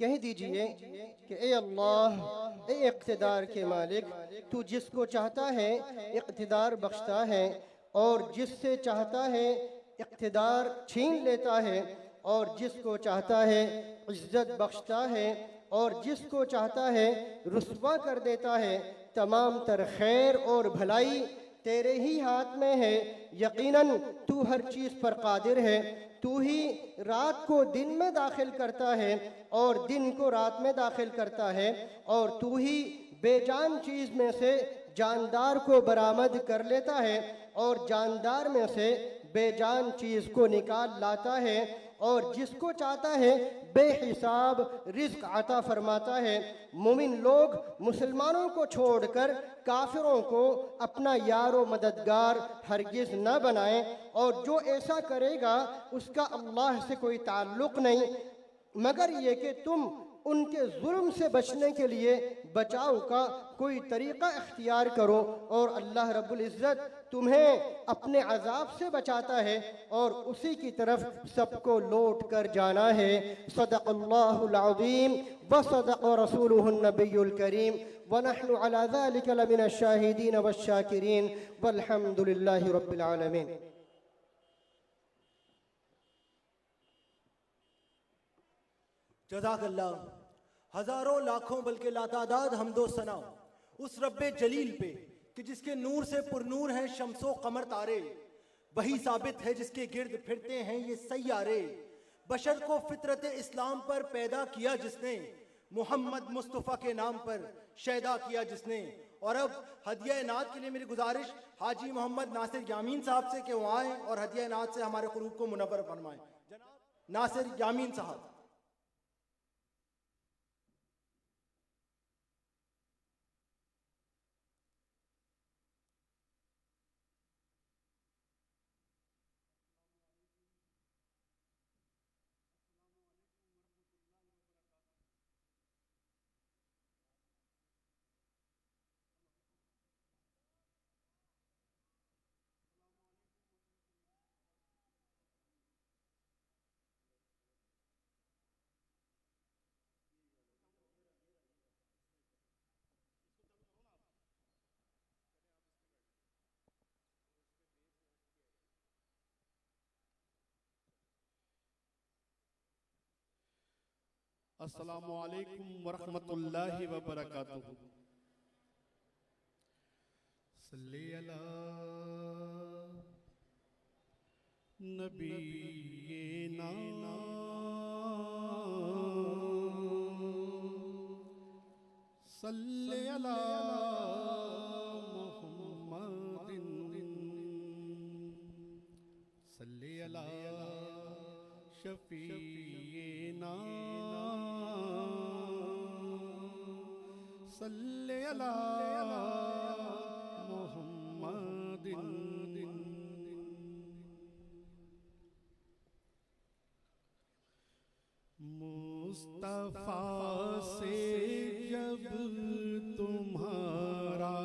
कह दीजिए कि ए अल्लाह, ए इक़्तिदार के मालिक, तू जिसको चाहता है इक़्तिदार बख्शता है और जिससे चाहता है इक़्तिदार छीन लेता है और जिसको चाहता है इज़्ज़त बख्शता है और जिसको चाहता है रुस्वा कर देता है। तमाम तर खैर और भलाई तेरे ही हाथ में है। यकीनन तू हर चीज़ पर कादिर है। तू ही रात को दिन में दाखिल करता है और दिन को रात में दाखिल करता है और तू ही बेजान चीज़ में से जानदार को बरामद कर लेता है और जानदार में से बेजान चीज़ को निकाल लाता है और जिसको चाहता है बेहिसाब रिज़्क़ अता फरमाता है। मोमिन लोग मुसलमानों को छोड़कर काफिरों को अपना यारो मददगार हरगिज़ न बनाएं और जो ऐसा करेगा उसका अल्लाह से कोई ताल्लुक़ नहीं, मगर ये कि तुम उनके जुल्म से बचने के लिए बचाव का कोई तरीक़ा इख्तियार करो और अल्लाह रब्बुल इज़्ज़त तुम्हें अपने अज़ाब से बचाता है और उसी की तरफ सबको लौट कर जाना है। सदक़ल्लाहुल अज़ीम व सदक़ रसूलुहुन नबियुल करीम व नहनु अला ज़ालिका लमिनश शाहिदीन वश्शाकिरीन वल्हम्दुलिल्लाहि रब्बिल आलमीन। जज़ाकल्लाह। हज़ारों लाखों बल्कि लातादाद हमदो सना उस रब्बे जलील पे कि जिसके नूर से पुरनूर हैं शम्सो कमर तारे, वही साबित है जिसके गिर्द फिरते हैं ये सैयारे। बशर को फितरत इस्लाम पर पैदा किया जिसने, मोहम्मद मुस्तफ़ा के नाम पर शैदा किया जिसने। और अब हदिया नात के लिए मेरी गुजारिश हाजी मोहम्मद नासिर यामीन साहब से कि वो आएँ और हदिया नात से हमारे क़ुरूब को मुनव्वर फरमाएँ। जनाब नासिर यामीन साहब। अस्सलामु अलैकुम वरहमतुल्लाहि वबरकातुहू। सल्ली अला नबीना सल्ली अला मुहम्मदिन सल्ली अला शफीना सल्ले अला मुहम्मदिन मुस्तफा से जब तुम्हारा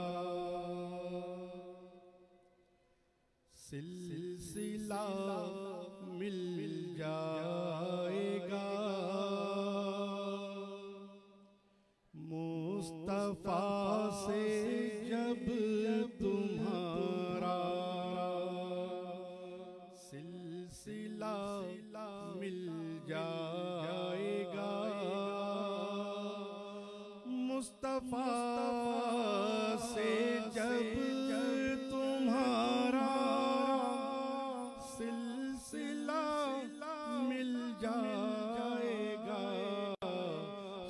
सिलसिला मिल जाएगा, मुस्तफा से जब तुम्हारा सिलसिला मिल जाएगा, मुस्तफा से जब तुम्हारा सिलसिला मिल जाएगा,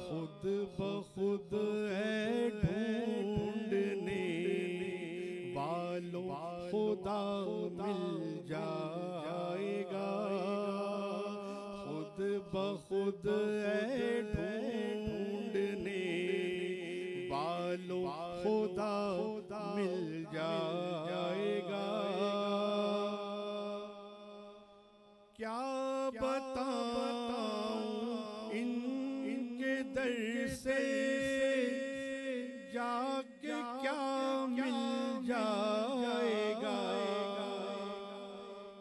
खुद बखुद है ढूंढने वालों खुदा मिल जाएगा, खुद बखुद है ढूंढने वालों खुदा मिल जाएगा। क्या बताऊं इनके दर से जाके क्या मिल जाएगा,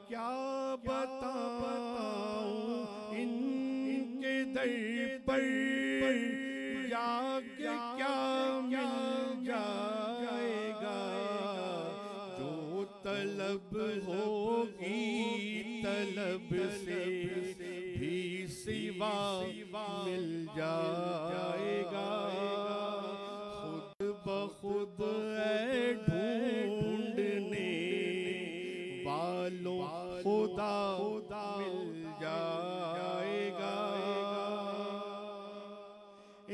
क्या बताऊं इनके दर पर जाके क्या मिल जाएगा, जो तलब होगी तलब से भी सिवा मिल जाएगा, खुद बखुद है ढूंढने वालों खुदा मिल जाएगा,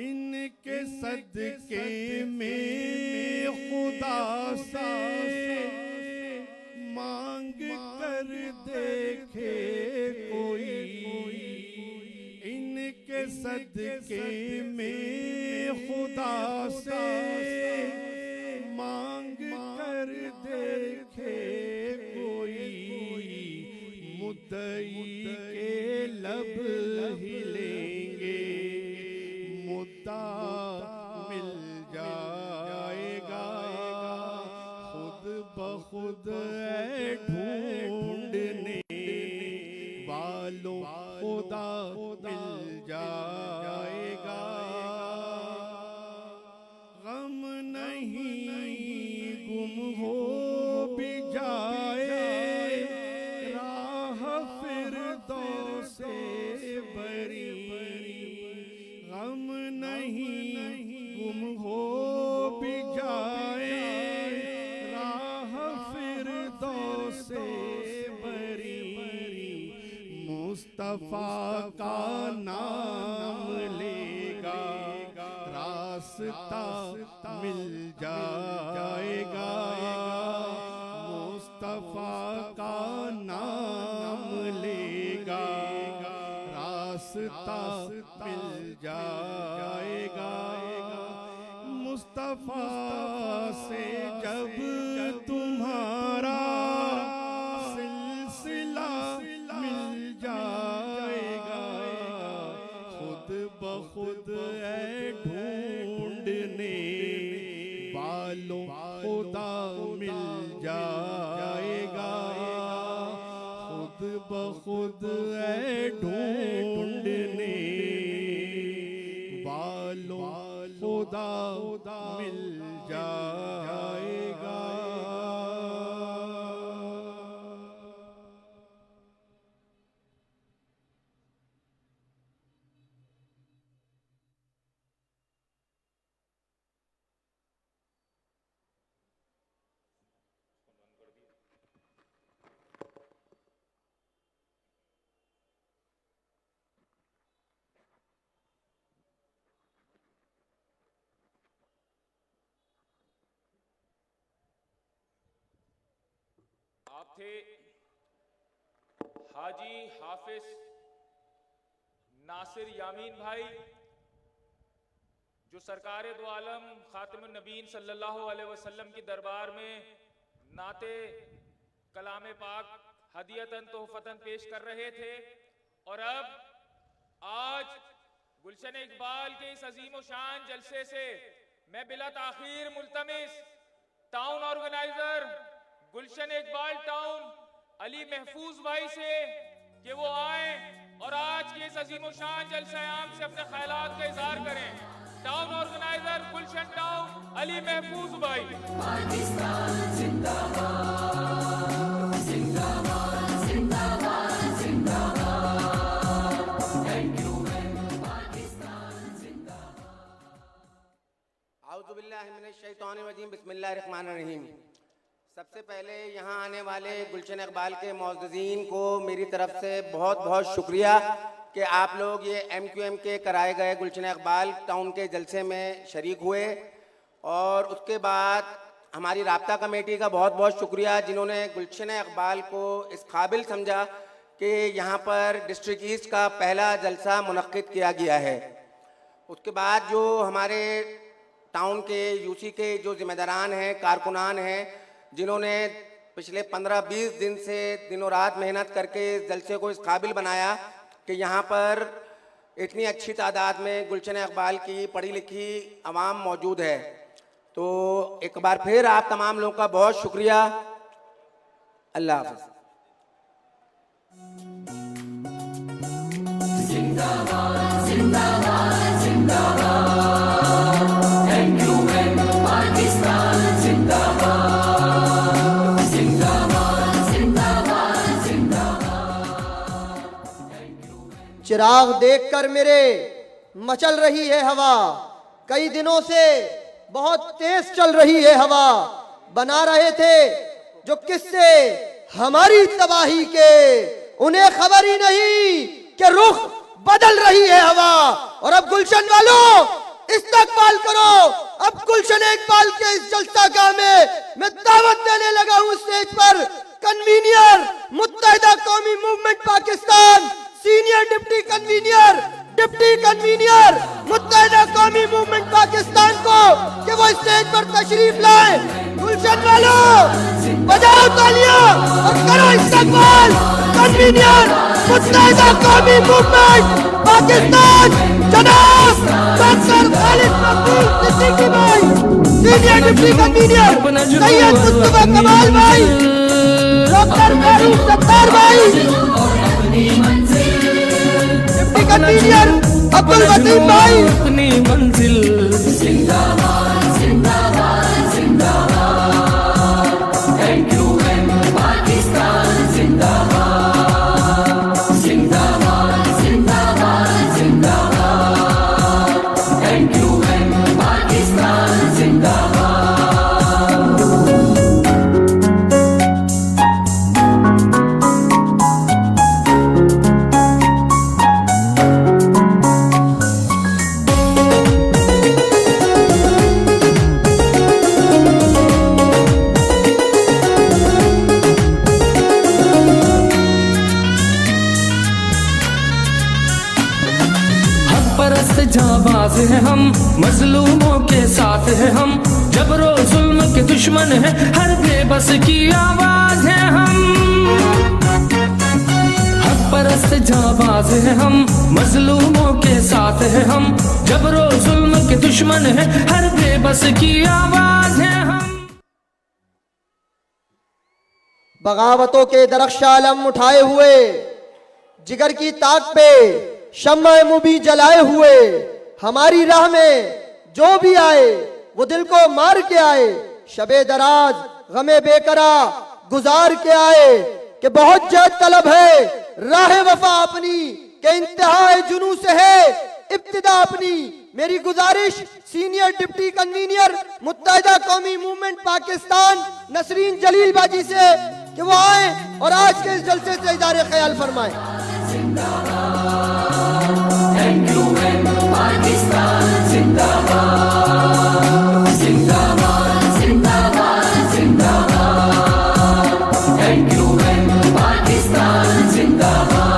इनके सदके में खुदा से मांग कर देखे कोई, इनके सदके में खुदा से मांग कर देखे कोई, मुद्दई के लब हिलेंगे मुद्दा मिल जाएगा, खुद बखुद है ढूंढने वालों खुदा मिल जाएगा, गम नहीं गुम हो भी जाए राह फिरदौस से बरी, गम नहीं गुम हो भी जाए राह फिरदौस से बरी, मुस्तफा का नाम लेगा रास्ता मिल जाएगा, मुस्तफा का नाम लेगा रास्ता मिल जाएगा, मुस्तफा से जब तुम्हारा सिलसिला मिल जाएगा, खुद बखुद है ढूंढने वालों खुदा मिल जाएगा, खुद बखुद है ढूंढने वालों खुदा मिल जाएगा। आप थे हाजी हाफिज नासिर यामीन भाई, जो सरकार दो आलम खातिमुन नबीन सल्लल्लाहु अलैहि वसल्लम की दरबार में नाते कलाम पाक हदियतन तोहफतन पेश कर रहे थे। और अब आज गुलशन इकबाल के इस अजीम शान जलसे से मैं बिला ताखीर मुल्तमिस टाउन ऑर्गेनाइजर गुलशन इकबाल टाउन अली महफूज भाई से कि वो आए और आज के इस अजीम शान जलसे आम से अपने ख्यालात का इजहार करें। टाउन ऑर्गेनाइजर गुलशन टाउन अली महफूज भाई। पाकिस्तान जिंदाबाद जिंदाबाद जिंदाबाद जिंदाबाद। थैंक यू पाकिस्तान जिंदाबाद। आउज़ुबिल्लाहि मिनश्शैतानिर्रजीम बिस्मिल्लाहिर्रहमानिर्रहीम। सबसे पहले यहाँ आने वाले गुलशन इकबाल के मौजूदीन को मेरी तरफ से बहुत बहुत शुक्रिया कि आप लोग ये MQM के कराए गए गुलशन इकबाल टाउन के जलसे में शरीक हुए। और उसके बाद हमारी राब्ता कमेटी का बहुत बहुत शुक्रिया जिन्होंने गुलशन इकबाल को इस काबिल समझा कि यहाँ पर डिस्ट्रिक्ट ईस्ट का पहला जलसा मुनक्किद किया गया है। उसके बाद जो हमारे टाउन के UC के जो जिम्मेदारान हैं, कारकुनान हैं, जिन्होंने पिछले 15-20 दिन से दिनों रात मेहनत करके इस जलसे को इस काबिल बनाया कि यहाँ पर इतनी अच्छी तादाद में गुलशन इकबाल की पढ़ी लिखी आवाम मौजूद है। तो एक बार फिर आप तमाम लोगों का बहुत शुक्रिया। अल्लाह हाफ़िज़। जिंदाबाद जिंदाबाद जिंदाबाद। थैंक यू पाकिस्तान जिंदाबाद जिंदाबाद जिंदाबाद जिंदाबाद। चिराग देखकर मेरे मचल रही है हवा, कई दिनों से बहुत तेज चल रही है हवा। बना रहे थे जो किस्से हमारी तबाही के, उन्हें खबर ही नहीं कि रुख बदल रही है हवा। और अब गुलशन वालों इस्तकबाल करो। अब गुलशन इकबाल के इस जलसा गाह में मैं दावत देने लगा हूं स्टेज पर convener Muttahida Qaumi movement Pakistan, senior deputy convener Muttahida Qaumi movement Pakistan को कि वो स्टेज पर तशरीफ लाए। गुलशन वालों बजाओ तालियां और करो इस्तकबाल कन्वीनियर मुत्तहिदा कौमी मूवमेंट पाकिस्तान जनाब डॉक्टर खालिद मकबूल सिद्दीकी भाई, senior deputy convener Syed Mustafa कमाल भाई, डॉक्टर फारूक सत्तार भाई, डिप्टी कन्वीनियर अब्दुल वसीम भाई। अपनी मंजिल जिंदाबाद जिंदाबाद जिंदाबाद। थैंक यू पाकिस्तान जिंदाबाद जिंदाबाद जिंदाबाद जिंदाबाद। थैंक यू पाकिस्तान जिंदाबाद। जाबाज है हम, मजलूमों के साथ है हम, जबरो जुल्म के दुश्मन है, हर बेबस की आवाज है हम। हक परस्त जाबाज है हम, मजलूमों के साथ है हम, जबरो जुल्म के दुश्मन है, हर बेबस की आवाज है हम। बगावतों के दरख्शालम उठाए हुए, जिगर की ताक पे शम्मा मुबी जलाए हुए, हमारी राह में जो भी आए वो दिल को मार के आए, शबे दराज गमे बेकरा गुजार के आए कि बहुत जहद तलब है राह वफा अपनी के इंतहाए जुनू से है इब्तिदा अपनी। मेरी गुजारिश senior deputy convener Muttahida Qaumi movement Pakistan Nasreen जलील बाजी से कि वो आए और आज के इस जलसे से इज़हार ख्याल फरमाएं। थैंक यू पाकिस्तान जिंदाबाद जिंदाबाद जिंदाबाद जिंदाबाद। थैंक यू पाकिस्तान जिंदाबाद।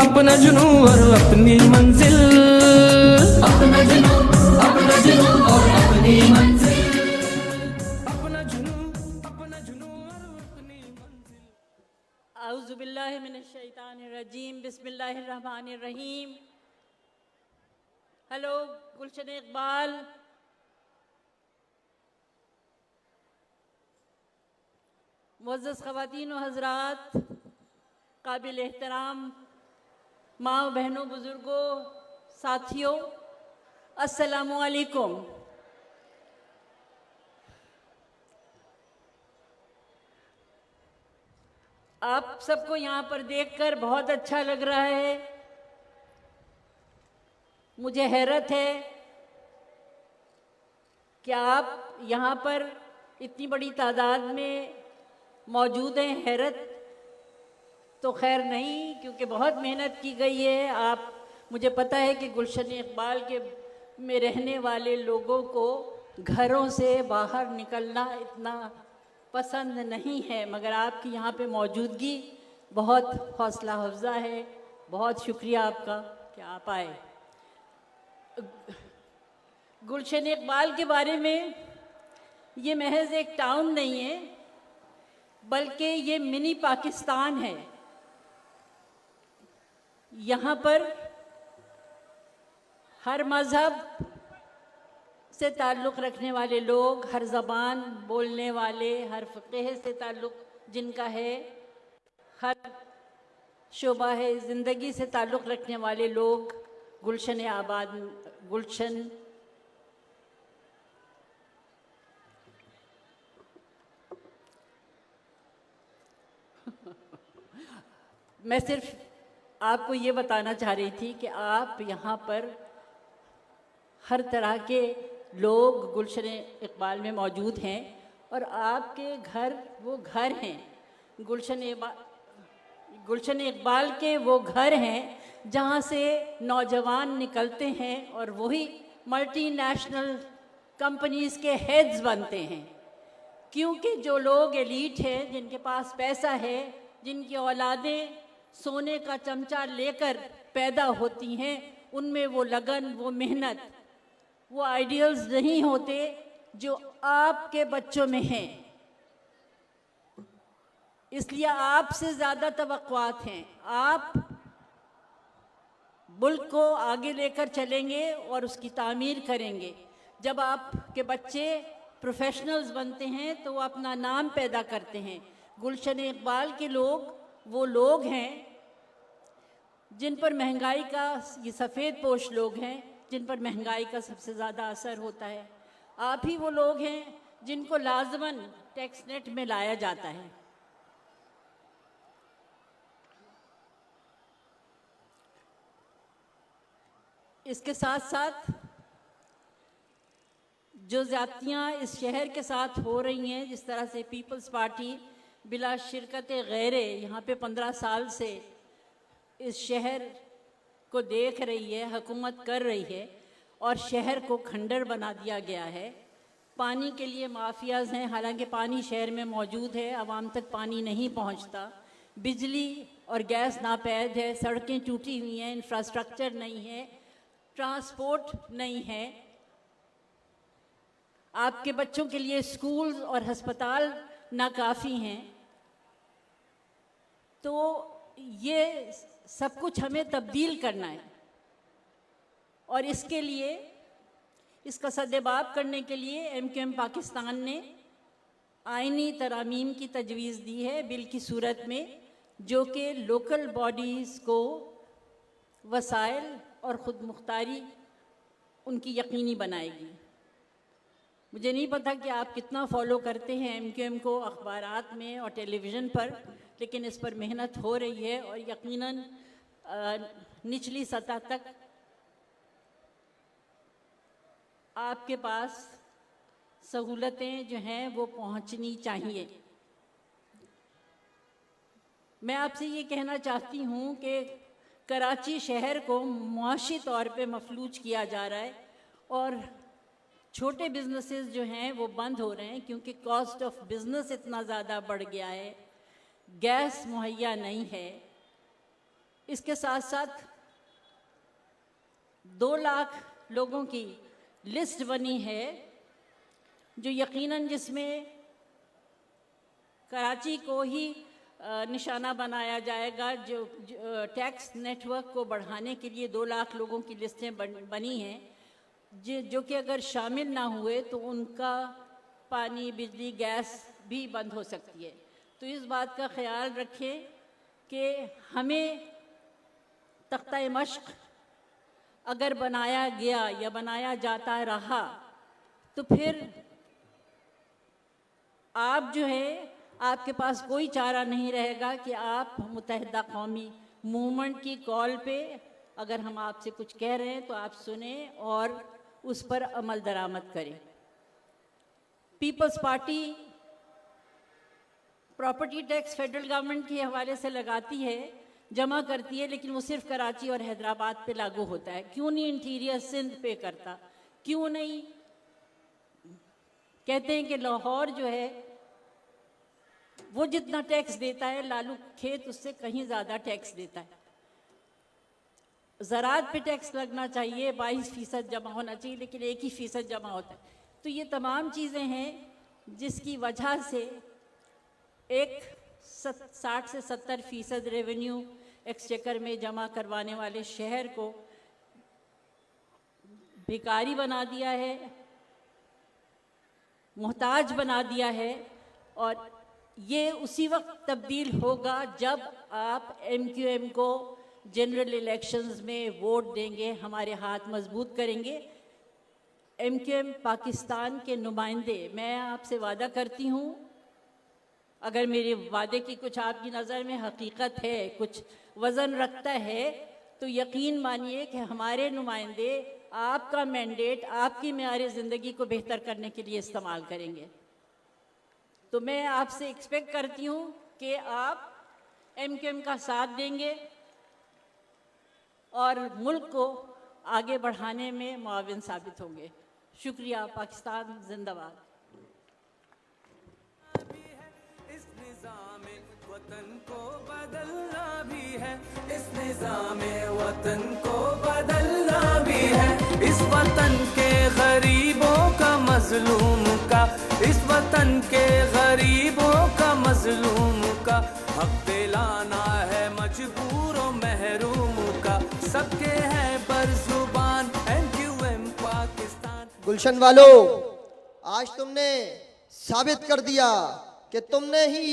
अपना जुनू और अपनी मंजिल, अपना जुनू और अपनी मंजिल, अपना जुनू और अपनी मंजिल। औज़ुबिल्लाहि मिनश्शैतानिर्रजीम बिस्मिल्लाहिर्रहमानिर्रहीम। हेलो गुलशन इकबाल, मुअज़्ज़ज़ ख़वातीन व हज़रात, काबिल एहतराम माँ बहनों बुज़ुर्गों साथियों, अस्सलामु अलैकुम। आप सबको यहाँ पर देखकर बहुत अच्छा लग रहा है। मुझे हैरत है कि आप यहाँ पर इतनी बड़ी तादाद में मौजूद हैं। हैरत तो खैर नहीं, क्योंकि बहुत मेहनत की गई है। आप, मुझे पता है कि गुलशन इकबाल के में रहने वाले लोगों को घरों से बाहर निकलना इतना पसंद नहीं है, मगर आपकी यहाँ पे मौजूदगी बहुत हौसला अफजा है। बहुत शुक्रिया आपका कि आप आए। गुलशन इकबाल के बारे में, ये महज एक टाउन नहीं है, बल्कि ये मिनी पाकिस्तान है। यहाँ पर हर मज़हब से ताल्लुक़ रखने वाले लोग, हर ज़बान बोलने वाले, हर फ़िक़्ह से ताल्लुक़ जिनका है, हर शोबा है ज़िंदगी से ताल्लुक़ रखने वाले लोग गुलशन आबाद, गुलशन मैं सिर्फ आपको ये बताना चाह रही थी कि आप यहाँ पर हर तरह के लोग गुलशन इकबाल में मौजूद हैं और आपके घर वो घर हैं। गुलशन इकबाल के वो घर हैं जहाँ से नौजवान निकलते हैं और वही मल्टीनेशनल कंपनीज़ के हेड्स बनते हैं। क्योंकि जो लोग एलीट हैं, जिनके पास पैसा है, जिनकी औलादें सोने का चमचा लेकर पैदा होती हैं, उनमें वो लगन, वो मेहनत, वो आइडियल्स नहीं होते जो आपके बच्चों में हैं। इसलिए आपसे ज़्यादा तवक्कुआत हैं। आप मुल्क को आगे लेकर चलेंगे और उसकी तामीर करेंगे। जब आपके बच्चे प्रोफेशनल्स बनते हैं तो वो अपना नाम पैदा करते हैं। गुलशन इकबाल के लोग वो लोग हैं जिन पर महंगाई का, ये सफ़ेद पोश लोग हैं जिन पर महंगाई का सबसे ज़्यादा असर होता है। आप ही वो लोग हैं जिनको लाजमन टैक्स नेट में लाया जाता है। इसके साथ साथ जो ज़्यादतियाँ इस शहर के साथ हो रही हैं, जिस तरह से पीपल्स पार्टी बिला शिरकत गैरे यहाँ पे 15 साल से इस शहर को देख रही है, हुकूमत कर रही है और शहर को खंडर बना दिया गया है। पानी के लिए माफियाज़ हैं, हालांकि पानी शहर में मौजूद है, आवाम तक पानी नहीं पहुंचता। बिजली और गैस नापैद है, सड़कें टूटी हुई हैं, इंफ्रास्ट्रक्चर नहीं है, ट्रांसपोर्ट नहीं है। आपके बच्चों के लिए स्कूल और अस्पताल नाकाफ़ी हैं। तो ये सब कुछ हमें तब्दील करना है और इसके लिए, इसका सद्देबाब करने के लिए MQM पाकिस्तान ने आइनी तरामीम की तजवीज़ दी है बिल की सूरत में, जो कि लोकल बॉडीज़ को वसाइल और ख़ुद मुख्तारी उनकी यकीनी बनाएगी। मुझे नहीं पता कि आप कितना फॉलो करते हैं MQM को अखबारात में और टेलीविज़न पर, लेकिन इस पर मेहनत हो रही है और यकीनन निचली सतह तक आपके पास सहूलतें जो हैं वो पहुंचनी चाहिए। मैं आपसे ये कहना चाहती हूँ कि कराची शहर को मुआशी तौर पे मफलूज किया जा रहा है और छोटे बिजनेसेस जो हैं वो बंद हो रहे हैं क्योंकि कॉस्ट ऑफ बिज़नेस इतना ज़्यादा बढ़ गया है, गैस मुहैया नहीं है। इसके साथ साथ 2 लाख लोगों की लिस्ट बनी है जो यकीनन जिसमें कराची को ही निशाना बनाया जाएगा। जो टैक्स नेटवर्क को बढ़ाने के लिए 2 लाख लोगों की लिस्टें बनी हैं, जो कि अगर शामिल ना हुए तो उनका पानी, बिजली, गैस भी बंद हो सकती है। तो इस बात का ख्याल रखें कि हमें तख्ता मश्क अगर बनाया गया या बनाया जाता रहा तो फिर आप जो है, आपके पास कोई चारा नहीं रहेगा कि आप मुत्तहिदा कौमी मूवमेंट की कॉल पे अगर हम आपसे कुछ कह रहे हैं तो आप सुने और उस पर अमल दरामद करें। People's Party property tax federal government के हवाले से लगाती है, जमा करती है, लेकिन वो सिर्फ कराची और हैदराबाद पे लागू होता है। क्यों नहीं इंटीरियर सिंध पे करता? क्यों नहीं? कहते हैं कि लाहौर जो है वो जितना टैक्स देता है, लालू खेत उससे कहीं ज़्यादा टैक्स देता है। ज़राअत पे टैक्स लगना चाहिए, 22% जमा होना चाहिए, लेकिन 1% जमा होता है। तो ये तमाम चीज़ें हैं जिसकी वजह से एक 60 से 70% रेवेन्यू एक्सचेकर में जमा करवाने वाले शहर को भिखारी बना दिया है, मोहताज बना दिया है। और ये उसी वक्त तब्दील होगा जब आप MQM को जनरल इलेक्शंस में वोट देंगे, हमारे हाथ मजबूत करेंगे। MQM पाकिस्तान के नुमाइंदे, मैं आपसे वादा करती हूँ, अगर मेरे वादे की कुछ आपकी नज़र में हकीकत है, कुछ वज़न रखता है, तो यकीन मानिए कि हमारे नुमाइंदे आपका मैंडेट आपकी मेयार ज़िंदगी को बेहतर करने के लिए इस्तेमाल करेंगे। तो मैं आपसे एक्सपेक्ट करती हूँ कि आप MQM का साथ देंगे और मुल्क को आगे बढ़ाने में मुआविन साबित होंगे। शुक्रिया। पाकिस्तान जिंदाबाद। इस निज़ाम वतन को बदलना भी है, इस निज़ाम वतन को बदलना भी है। इस वतन के गरीबों का, मजलूम का, इस वतन के गरीबों का, मजलूम का हक दिलाना है मजबूरों महरूम का। सबके हैं पर जुबान MQM पाकिस्तान। गुलशन वालों, आज तुमने साबित कर दिया कि तुमने ही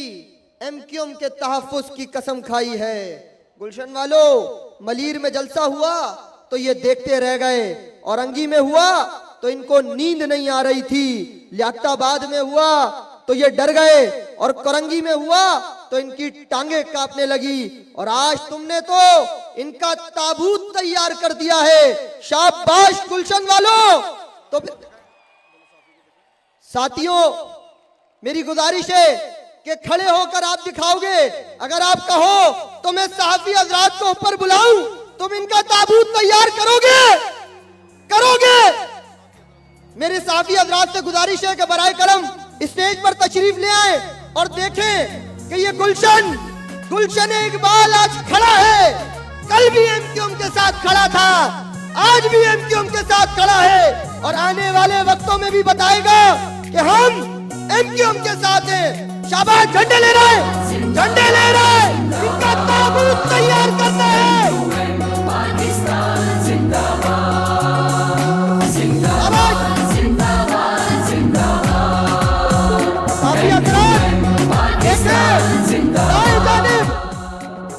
MQM के तहफ़्फ़ुज़ की कसम खाई है। गुलशन वालों, मलीर में जलसा हुआ तो ये देखते रह गए, औरंगी में हुआ तो इनको नींद नहीं आ रही थी, लियाकताबाद में हुआ तो ये डर गए, और कोरंगी में हुआ तो इनकी टांगे कांपने लगी, और आज तुमने तो इनका ताबूत तैयार कर दिया है। शाबाश गुलशन वालों। तो साथियों, मेरी गुजारिश है कि खड़े होकर आप दिखाओगे। अगर आप कहो तो मैं सहाफी हजरात को ऊपर बुलाऊं, तुम इनका ताबूत तैयार करोगे? मेरे सहाफी हजरात से गुजारिश है कि बराए करम स्टेज पर तशरीफ ले आए और देखें कि ये गुलशन इकबाल आज खड़ा है। कल भी MQM के साथ खड़ा था, आज भी MQM के साथ खड़ा है, और आने वाले वक्तों में भी बताएगा कि हम MQM के साथ हैं। शाबाश, झंडे ले रहे हैं, झंडे ले रहे हैं, इनका ताबूत तैयार करना है।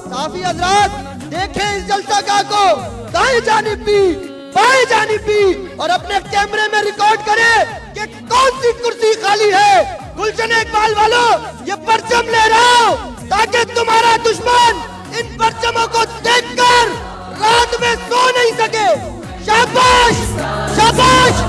साफी हजरात देखें इस जलसा को, दाएं जानिब भी बाएं जानिब भी, और अपने कैमरे में रिकॉर्ड करें कि कौन सी कुर्सी खाली है। गुलशन इकबाल वालों, ये परचम ले रहा हूं ताकि तुम्हारा दुश्मन इन परचमों को देखकर रात में सो नहीं सके। शाबाश, शाबाश।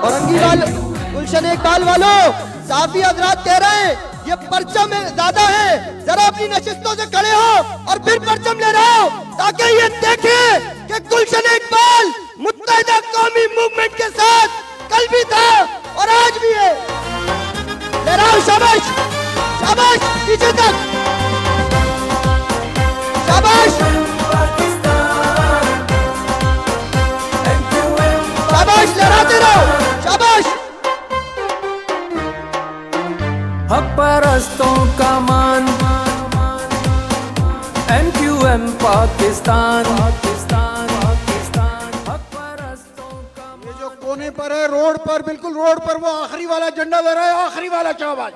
औरंगी वालों, गुलशन इकबाल वालों, साफी हजरात कह रहे हैं ये परचम ज्यादा है, जरा अपनी नशिस्तों से खड़े हो और फिर परचम ले रहा हो ताकि ये देखे कि गुलशन इकबाल मुत्तहिदा कौमी मूवमेंट के साथ कल भी था और आज भी है। ले रहा हूं, शाबाश, शाबाश, पीछे तक, शाबाश, शाबाश, लहराते रहो, शाबाश। मान, MQM पाकिस्तान, ये जो कोने पर है रोड पर, बिल्कुल रोड पर वो आखिरी वाला झंडा लहरा है, आखिरी वाला शाबाश।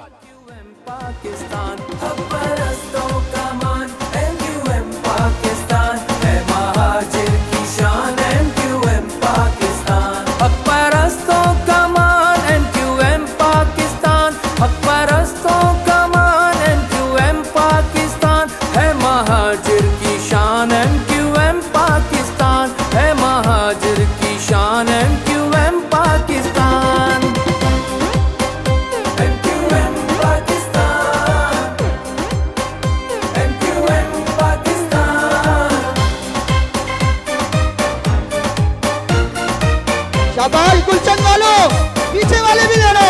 पाकिस्तान, हक परस्तों का मान, MQM पाकिस्तान है महाजिर की शान, MQM पाकिस्तान, हक परस्तों का मान, MQM पाकिस्तान, हक परस्तों का मान, MQM पाकिस्तान है महाजिर की शान, MQM पाकिस्तान है महाजिर की शान, MQM Pakistan, MQM Pakistan, MQM Pakistan. शाबाश गुलशन वालों, पीछे वाले भी ले लो,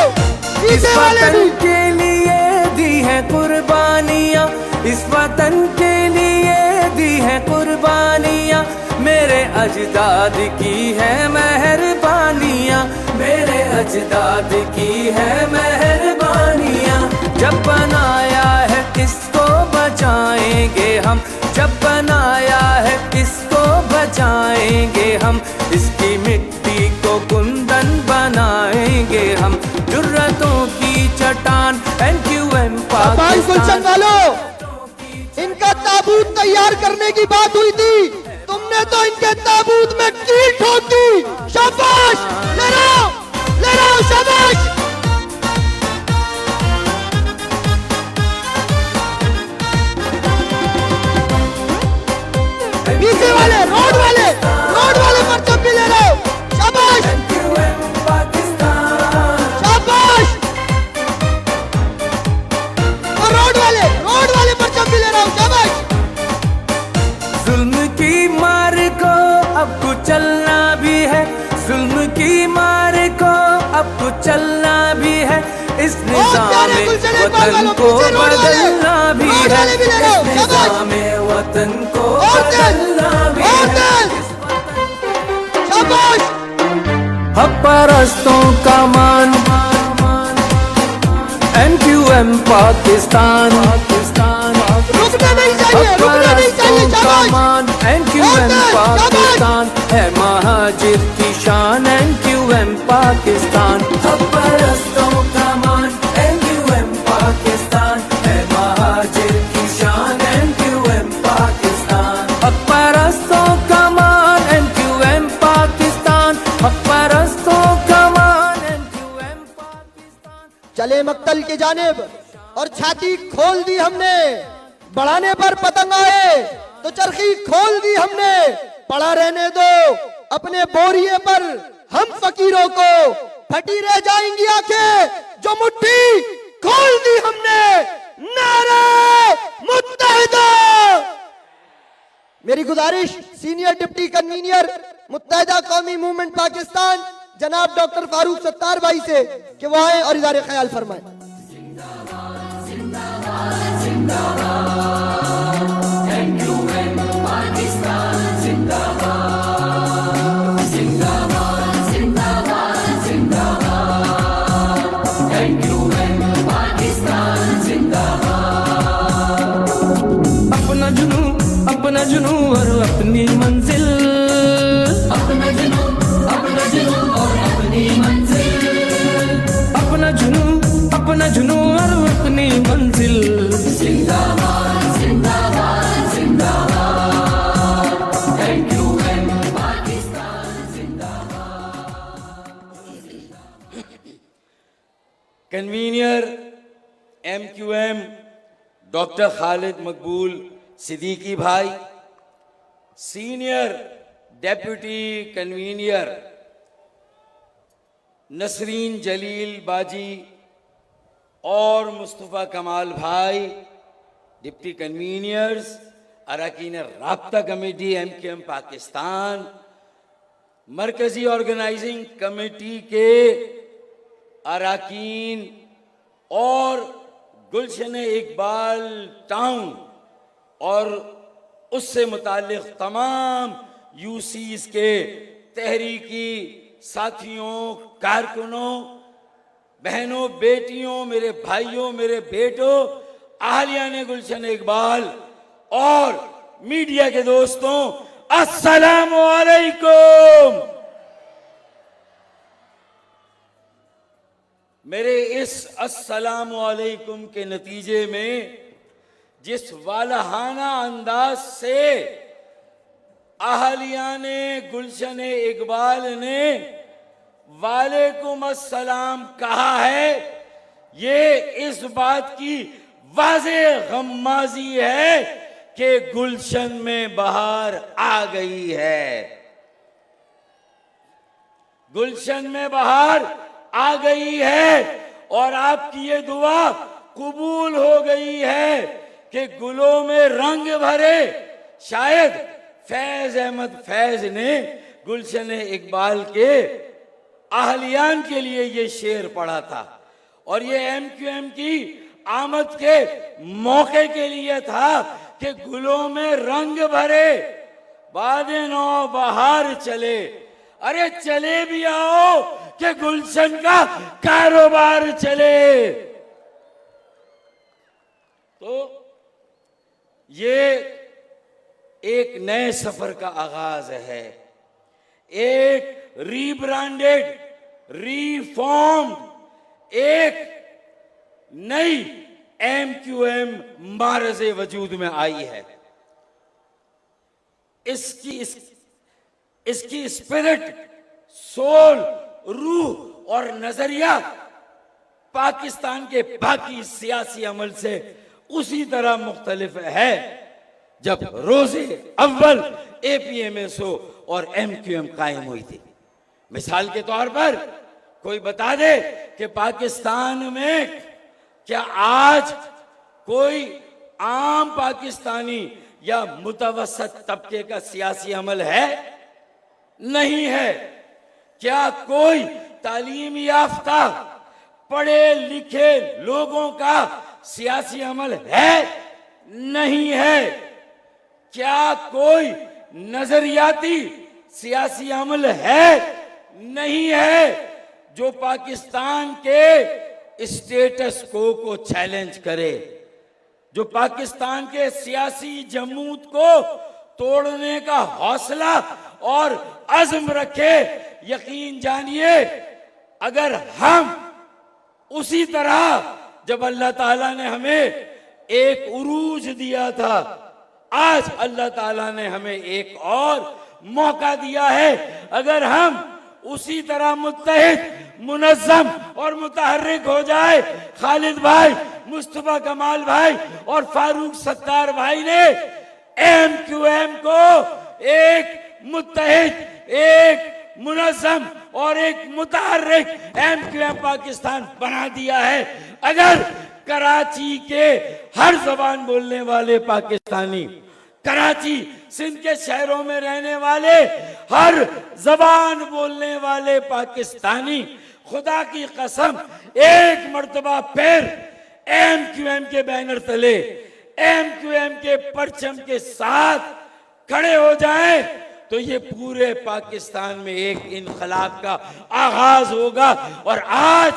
पीछे वाले भी। वतन के लिए दी है कुर्बानियाँ, इस वतन के लिए दी है कुर्बानियाँ, मेरे अजदाद की है मेहरबानियाँ, मेरे अजदाद की है मेहरबानियाँ। जब बनाया है इसको बचाएंगे हम, जब बनाया है इसको बचाएंगे हम, इसकी मिट्टी को कुंदन बनाएंगे हम, जुर्रतों की चट्टान, MQM शाबाश गुलशन पाकिस्तान। वालों, इनका ताबूत तैयार करने की बात हुई थी, तुमने तो इनके ताबूत में कील ठोक दी। शाबाश, ले लो शाबाश। पीछे वाले रोड वाले परचम भी ले लो। शाबाश MQM पाकिस्तान, शाबाश। और रोड वाले परचम भी ले रहा हूँ। शाबाश। जुल्म की मार को अब कुचलना भी है, जुल्म की मार को अब कुचलना भी है, इस निजाम वतन को बदलना भी है, इस निजाम वतन को बदलना भी है। शाबाश। हक परस्तों का मान, MQM पाकिस्तान, रुकना नहीं चाहिए, रुकना नहीं चाहिए। शाबाश। MQM पाकिस्तान है महाजिर की शान, MQM पाकिस्तान, हक परस्तों का मान, MQM पाकिस्तान है महाजिर की शान, MQM पाकिस्तान, हक परस्तों का मान, MQM पाकिस्तान, हक परस्तों का मान, MQM पाकिस्तान। चले मक्तल की जानिब और छाती खोल दी हमने, बढ़ाने पर पतंग आए तो चरखी खोल दी हमने, पड़ा रहने दो अपने बोरिए पर हम फकीरों को, फटी रह जाएंगी आंखें जो मुट्ठी खोल दी हमने। नारे मुत्तहिदा। मेरी गुजारिश senior deputy convener मुत्तहिदा Qaumi movement Pakistan जनाब डॉक्टर फारूक सत्तार भाई से कि वो आए और इज़हार ख्याल फरमाएं। अपना जुनू और अपनी मंजिल, अपना जुनू और अपनी मंजिल, अपना जुनू और अपनी मंजिल। जिंदाबाद जिंदाबाद जिंदाबाद, MQM पाकिस्तान जिंदाबाद। कन्वीनियर MQM डॉक्टर खालिद मकबूल सिद्दीकी भाई, सीनियर डेप्यूटी कन्वीनियर नसरीन जलील बाजी और मुस्तफ़ा कमाल भाई, डिप्टी कन्वीनियर्स अरकान राब्ता कमेटी MQM पाकिस्तान, मरकजी ऑर्गेनाइजिंग कमेटी के अरकान और गुलशन इकबाल टाउन और उससे मुताल्लिक़ तमाम यूसीज के तहरीकी साथियों, कारकुनों, बहनों, बेटियों, मेरे भाइयों, मेरे बेटों, अहलियाने गुलशन इकबाल और मीडिया के दोस्तों, अस्सलामु अलैकुम। मेरे इस अस्सलामु अलैकुम के नतीजे में जिस वालहाना अंदाज से अहलियाने गुलशन इकबाल ने वालेकुम अस्सलाम कहा है, ये इस बात की वाज़ेह गम्माज़ी है कि गुलशन में बहार आ गई है। गुलशन में बहार आ गई है और आपकी ये दुआ कबूल हो गई है कि गुलों में रंग भरे। शायद फैज अहमद फैज ने गुलशन इकबाल के अहलियान के लिए ये शेर पढ़ा था और ये MQM की आमद के मौके के लिए था कि गुलों में रंग भरे, बादे नौ बहार चले। अरे चले भी आओ कि गुलशन का कारोबार चले। तो ये एक नए सफर का आगाज है, एक रीब्रांडेड, रीफॉर्म्ड, एक नई MQM मारज़े वजूद में आई है। इसकी स्पिरिट, सोल, रूह और नजरिया पाकिस्तान के बाकी सियासी अमल से उसी तरह मुख्तलिफ है जब रोजे अव्वल APMSO और MQM कायम हुई थी। मिसाल के तौर पर कोई बता दे कि पाकिस्तान में क्या आज कोई आम पाकिस्तानी या मुतवसत तबके का सियासी अमल है? नहीं है। क्या कोई तालीम याफ्ता पढ़े लिखे लोगों का सियासी अमल है? नहीं है। क्या कोई नजरियाती सियासी अमल है? नहीं है जो पाकिस्तान के स्टेटस को चैलेंज करे, जो पाकिस्तान के सियासी जमूत को तोड़ने का हौसला और अज़्म रखे। यकीन जानिए, अगर हम उसी तरह जब अल्लाह ताला ने हमें एक उरूज दिया था, आज अल्लाह ताला ने हमें एक और मौका दिया है, अगर हम उसी तरह मुत्तहिद, मुनज़्ज़म और मुतहर्रिक हो जाए। खालिद भाई, मुस्तफा कमाल भाई और फारूक सत्तार भाई ने MQM को एक मुत्तहिद, एक मुनज़्ज़म और एक मुतहर्रिक MQM पाकिस्तान बना दिया है। अगर कराची के हर जबान बोलने वाले पाकिस्तानी, कराची सिंध के शहरों में रहने वाले हर जबान बोलने वाले पाकिस्तानी, खुदा की कसम एक मर्तबा फिर MQM के बैनर तले, MQM के परचम के साथ खड़े हो जाएं, तो ये पूरे पाकिस्तान में एक इनकलाब का आगाज होगा। और आज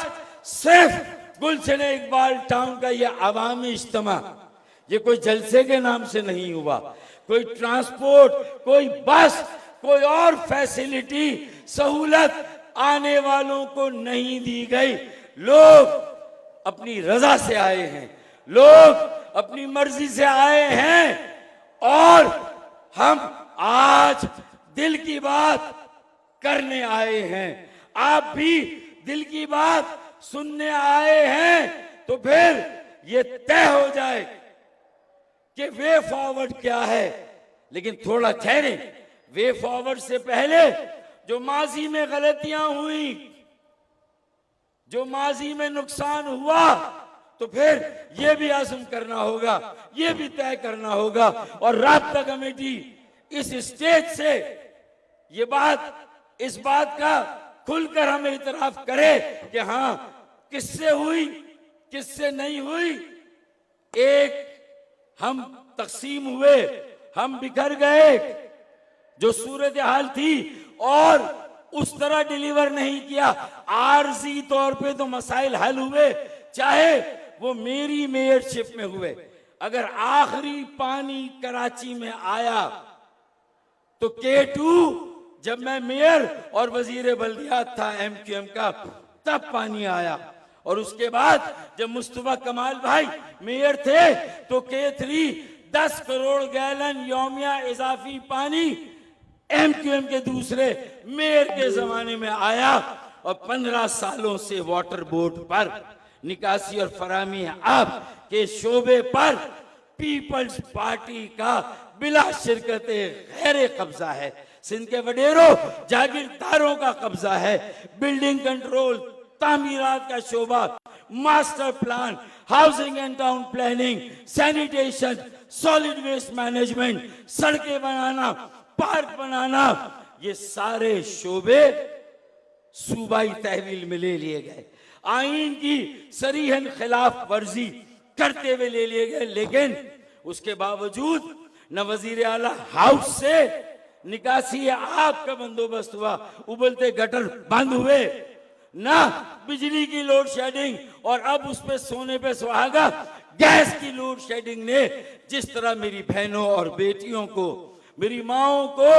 सिर्फ गुलशन इकबाल टाउन का ये अवामी इज्तिमा, ये कोई जलसे के नाम से नहीं हुआ, कोई ट्रांसपोर्ट, कोई बस, कोई और फैसिलिटी, सहूलत आने वालों को नहीं दी गई। लोग अपनी रजा से आए हैं, लोग अपनी मर्जी से आए हैं और हम आज दिल की बात करने आए हैं। आप भी दिल की बात सुनने आए हैं, तो फिर ये तय हो जाए कि वे फॉरवर्ड क्या है। लेकिन थोड़ा ठहरे, वे फॉरवर्ड से पहले जो माजी में गलतियां हुई, जो माजी में नुकसान हुआ, तो फिर ये भी आज़म करना होगा, ये भी तय करना होगा। और राब्ता कमेटी इस स्टेज से ये बात, इस बात का खुलकर हमें इतराफ करे कि हाँ, किससे हुई, किससे नहीं हुई। एक हम तकसीम हुए, हम बिखर गए, जो सूरत हाल थी और उस तरह डिलीवर नहीं किया। आरजी तौर पे तो मसाइल हल हुए, चाहे वो मेरी मेयरशिप में हुए। अगर आखिरी पानी कराची में आया तो K2 जब मैं मेयर और वजीर बल्दियात था MQM का, तब पानी आया। और उसके बाद जब मुस्तफा कमाल भाई मेयर थे तो K3 10 करोड़ गैलन यौमिया इजाफी पानी MQM के दूसरे मेयर के जमाने में आया। और 15 सालों से वाटर बोर्ड पर निकासी और फरामी अब के शोबे पर पीपल्स पार्टी का बिला शिरकत गैर कब्जा है। सिंध के वडेरों जागीरदारों का कब्जा है। बिल्डिंग कंट्रोल, तामीरात का शोबा, master plan, housing and town planning, sanitation, solid waste management, सड़कें बनाना, पार्क बनाना, ये सारे शोबे सूबाई तहवील में ले लिए गए। आईन की सरीहन खिलाफ वर्जी करते हुए ले लिए गए। लेकिन उसके बावजूद न वजीर आला हाउस से निकासी आग का बंदोबस्त हुआ, उबलते गटर बंद हुए, ना बिजली की लोड शेडिंग, और अब उस पे सोने पे सुहागा गैस की लोड शेडिंग ने जिस तरह मेरी बहनों और बेटियों को, मेरी माओं को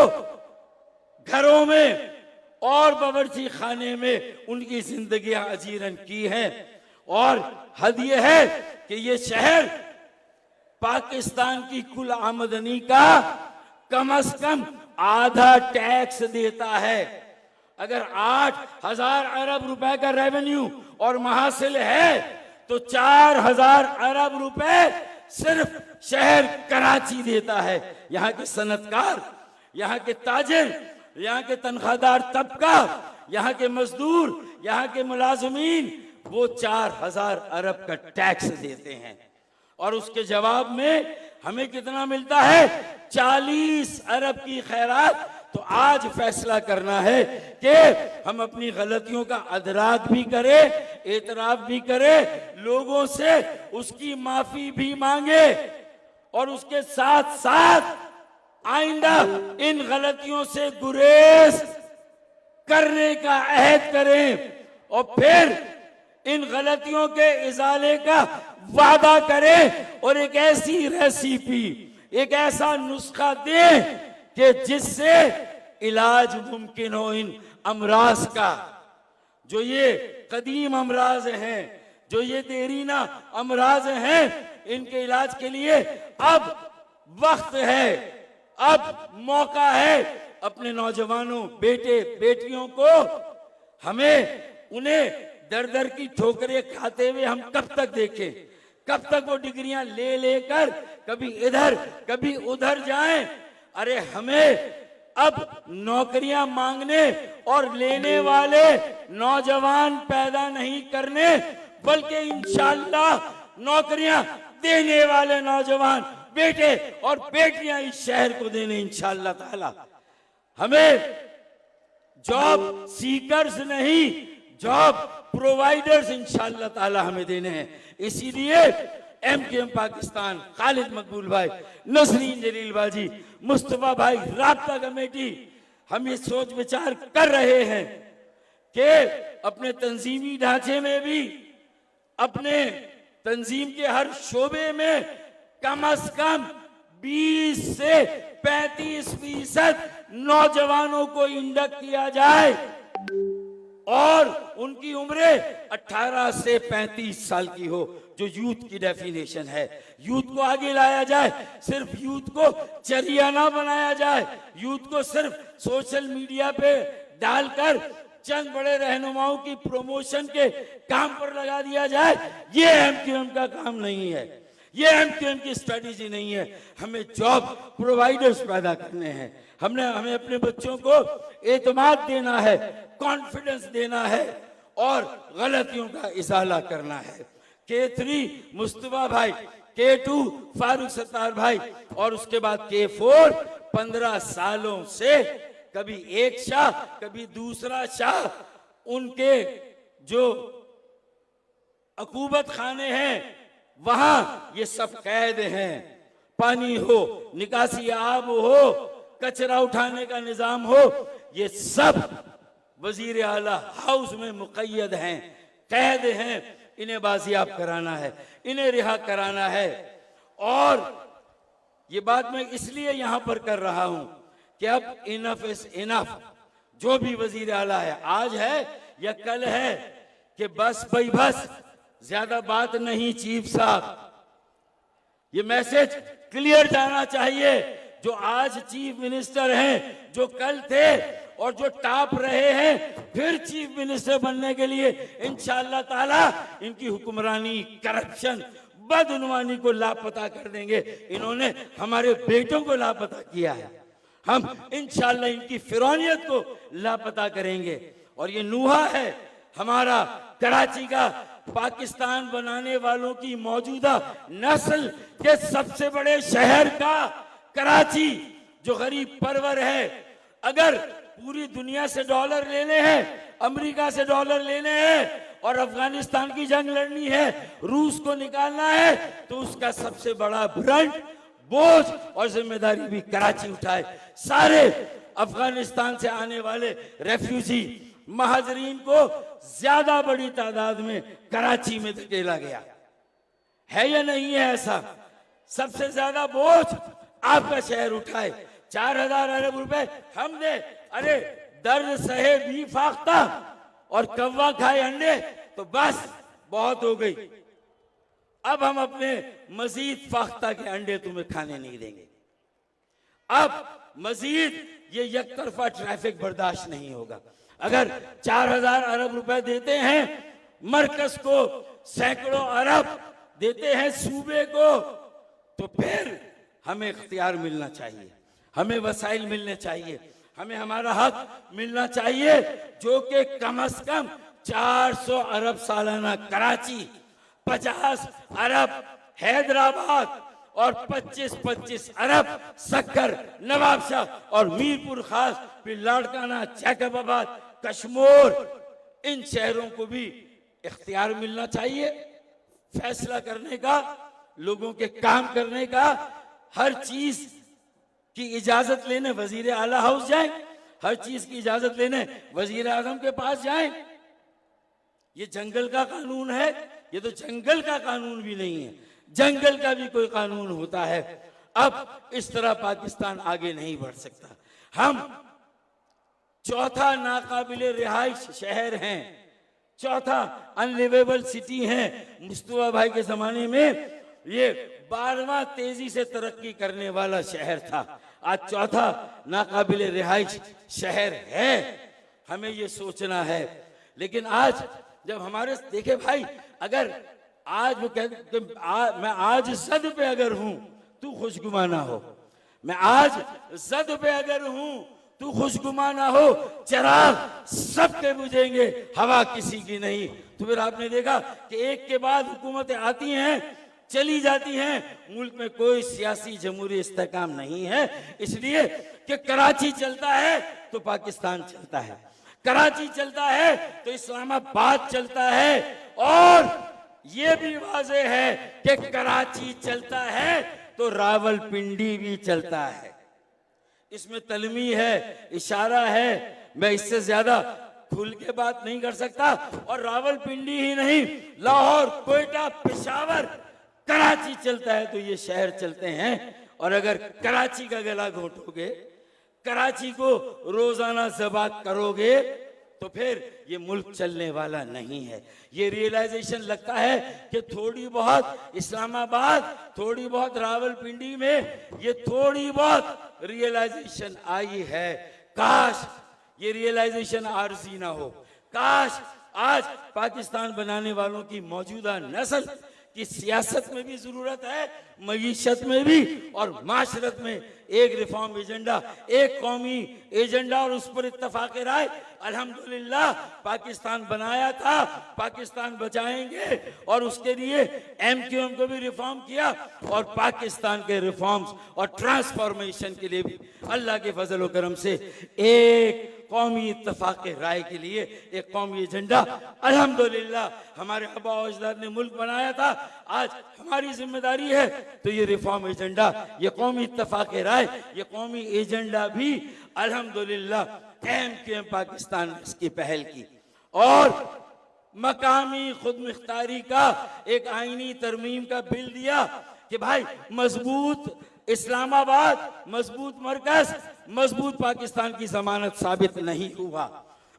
घरों में और बावर्ची खाने में उनकी जिंदगियां अजीरन की हैं। और हद ये है कि ये शहर पाकिस्तान की कुल आमदनी का कम से कम आधा टैक्स देता है। अगर 8,000 अरब रुपए का रेवेन्यू और महासिल है तो 4,000 अरब रुपए सिर्फ शहर कराची देता है। यहाँ के सनतकार, यहाँ के ताजिर, यहाँ के तनख्वाहदार तबका, यहाँ के मजदूर, यहाँ के मुलाजमीन, वो 4,000 अरब का टैक्स देते हैं। और उसके जवाब में हमें कितना मिलता है? 40 अरब की खैरात। तो आज फैसला करना है कि हम अपनी गलतियों का अदराक भी करें, एतराफ भी करें, लोगों से उसकी माफी भी मांगे, और उसके साथ साथ आइंदा इन गलतियों से गुरेज करने का अहद करें, और फिर इन गलतियों के इजाले का वादा करें, और एक ऐसी रेसिपी, एक ऐसा नुस्खा दें कि जिससे इलाज मुमकिन हो इन अमराज का। जो ये कदीम अमराज हैं, जो ये देरीना अमराज हैं, इनके इलाज के लिए अब वक्त है, अब मौका है। अपने नौजवानों, बेटे बेटियों को हमें उन्हें दर दर की ठोकरें खाते हुए हम कब तक देखें? कब तक वो डिग्रियां ले लेकर कभी इधर कभी उधर जाएं? अरे हमें अब नौकरियां मांगने और लेने वाले नौजवान पैदा नहीं करने, बल्कि इंशाअल्लाह नौकरियां देने वाले नौजवान बेटे और बेटियां इस शहर को देने इंशाअल्लाह ताला। हमें जॉब सीकर्स नहीं, जॉब प्रोवाइडर्स इंशाअल्लाह ताला हमें देने हैं। इसीलिए MQM पाकिस्तान, खालिद मकबूल भाई, नसरीन जलील बाजी, मुस्तफा भाई, राब्ता कमेटी, हम ये सोच विचार कर रहे हैं कि अपने तंजीमी ढांचे में भी, अपने तंजीम के हर शोबे में कम से कम 20 से 35% नौजवानों को इंडक्ट किया जाए, और उनकी उम्रें 18 से 35 साल की हो, जो यूथ की डेफिनेशन है। यूथ को आगे लाया जाए, सिर्फ यूथ को चरिया ना बनाया जाए, यूथ को सिर्फ सोशल मीडिया पे डालकर चंद बड़े रहनुमाओं की प्रमोशन के काम पर लगा दिया जाए। ये MQM का काम नहीं है, ये MQM की स्ट्रेटेजी नहीं है। हमें जॉब प्रोवाइडर्स पैदा करने हैं, हमें अपने बच्चों को एतमाद देना है, कॉन्फिडेंस देना है, और गलतियों का इजाला करना है। K3 मुस्तफा भाई, K2 फारूक सत्तार भाई, और उसके बाद K4 15 सालों से कभी एक शाह कभी दूसरा शाह, उनके जो अकूबत खाने हैं वहां ये सब कैद हैं। पानी हो, निकासी आब हो, कचरा उठाने का निजाम हो, ये सब वजीर आला हाउस में मुक़य्यद हैं, कैद हैं। इन्हें बाजियाब कराना है, इन्हें रिहा कराना है। और ये बात मैं इसलिए यहां पर कर रहा हूं कि अब इनफ इज इनफ। जो भी वजीर आला है, आज है या कल है, कि बस भाई बस, ज्यादा बात नहीं चीफ साहब। ये मैसेज क्लियर जाना चाहिए। जो आज चीफ मिनिस्टर हैं, जो कल थे और जो टाप रहे हैं फिर चीफ मिनिस्टर बनने के लिए, इंशाअल्लाह ताला इनकी हुक्मरानी, करप्शन, बदउनवानी को लापता कर देंगे। इन्होंने हमारे बेटों को लापता किया है, हम इंशाअल्लाह इनकी फिरौनियत को लापता करेंगे। और ये नूहा है हमारा कराची का, पाकिस्तान बनाने वालों की मौजूदा नस्ल के सबसे बड़े शहर का कराची, जो गरीब परवर है। अगर पूरी दुनिया से डॉलर लेने हैं, अमेरिका से डॉलर लेने हैं और अफगानिस्तान की जंग लड़नी है, रूस को निकालना है, तो उसका सबसे बड़ा ब्रंट, बोझ और जिम्मेदारी भी कराची उठाए। सारे अफगानिस्तान से आने वाले रेफ्यूजी महाजरीन को ज्यादा बड़ी तादाद में कराची में धकेला गया है या नहीं है ऐसा? सबसे ज्यादा बोझ आपका शहर उठाए। 4000 अरब रुपए हम दे, अरे दर्द सहे भी फाख्ता और कव्वा खाए अंडे, तो बस बहुत हो गई। अब हम अपने मजीद फाख्ता के अंडे तुम्हें खाने नहीं देंगे। अब मजीद ये यकतरफा ट्रैफिक बर्दाश्त नहीं होगा। अगर 4000 अरब रुपए देते हैं मरकज को, सैकड़ों अरब देते हैं सूबे को, तो फिर हमें इख्तियार मिलना चाहिए, हमें वसाइल मिलने चाहिए, हमें हमारा हक मिलना चाहिए, जो कि कम से कम 400 अरब सालाना कराची, 50 अरब हैदराबाद और 25-25 अरब सक्कर, नवाबशाह और मीरपुर खास, फिर लाड़काना, जैकबाबाद, कश्मीर, इन शहरों को भी इख्तियार मिलना चाहिए फैसला करने का, लोगों के काम करने का। हर चीज की इजाजत लेने वजीर आला हाउस जाएं, हर चीज की इजाजत लेने वजीर आजम के पास जाएं। ये जंगल का कानून है, ये तो जंगल का कानून भी नहीं है, जंगल का भी कोई कानून होता है। अब इस तरह पाकिस्तान आगे नहीं बढ़ सकता। हम चौथा नाकाबिले रिहाइश शहर हैं, चौथा अनलिवेबल सिटी है। मुस्तफा भाई के जमाने में ये 12वां तेजी से तरक्की करने वाला शहर था, आज चौथा नाकाबिले रिहाइश शहर है। हमें ये सोचना है। लेकिन आज जब हमारे देखे भाई, अगर आज वो कहते मैं आज जद पे अगर हूं तू खुशगुमाना हो, मैं आज जद पे अगर हूं तू खुशगुमाना हो, चिराग सबके बुझेंगे, हवा किसी की नहीं। तो फिर आपने देखा कि एक के बाद हुकूमतें आती हैं, चली जाती हैं, मुल्क में कोई सियासी जमहूरी इस्तेकाम नहीं है। इसलिए कि कराची चलता है तो पाकिस्तान चलता है, कराची चलता है तो इस्लामाबाद चलता है, और ये भी वाज़ेह है कि कराची चलता है तो रावलपिंडी भी चलता है। इसमें तलमी है, इशारा है, मैं इससे ज्यादा खुल के बात नहीं कर सकता। और रावलपिंडी ही नहीं, लाहौर, कोयटा, पेशावर, कराची चलता है तो ये शहर चलते हैं। और अगर कराची का गला घोटोगे, कराची को रोजाना ज़बा करोगे, तो फिर ये मुल्क चलने वाला नहीं है। ये रियलाइजेशन लगता है कि थोड़ी बहुत इस्लामाबाद, थोड़ी बहुत रावलपिंडी में ये थोड़ी बहुत रियलाइजेशन आई है। काश ये रियलाइजेशन आरजी ना हो, काश आज पाकिस्तान बनाने वालों की मौजूदा नस्ल की सियासत में भी जरूरत है, मईशत में भी और माशरत में एक रिफॉर्म एजेंडा, एक कौमी एजेंडा और उस पर इत्तफाक राय। अल्हम्दुलिल्लाह पाकिस्तान बनाया था, पाकिस्तान बचाएंगे, और उसके लिए MQM को भी रिफॉर्म किया, और पाकिस्तान के रिफॉर्म्स और ट्रांसफॉर्मेशन के लिए भी अल्लाह के फजल व करम से एक कौमी इत्तफाक राय के लिए एक कौमी एजेंडा अल्हम्दुलिल्लाह हमारे आबा व अजदाद ने मुल्क बनाया था। आज हमारी जिम्मेदारी है तो ये रिफॉर्म एजेंडा, ये कौमी इत्तफाक राय, ये कौमी एजेंडा भी अल्हम्दुलिल्लाह MQM पाकिस्तान ने इसकी पहल की। और मकामी खुद मुख्तारी का एक आईनी तरमीम का बिल दिया कि भाई मजबूत इस्लामाबाद, मजबूत मरकज, मजबूत पाकिस्तान की जमानत साबित नहीं हुआ।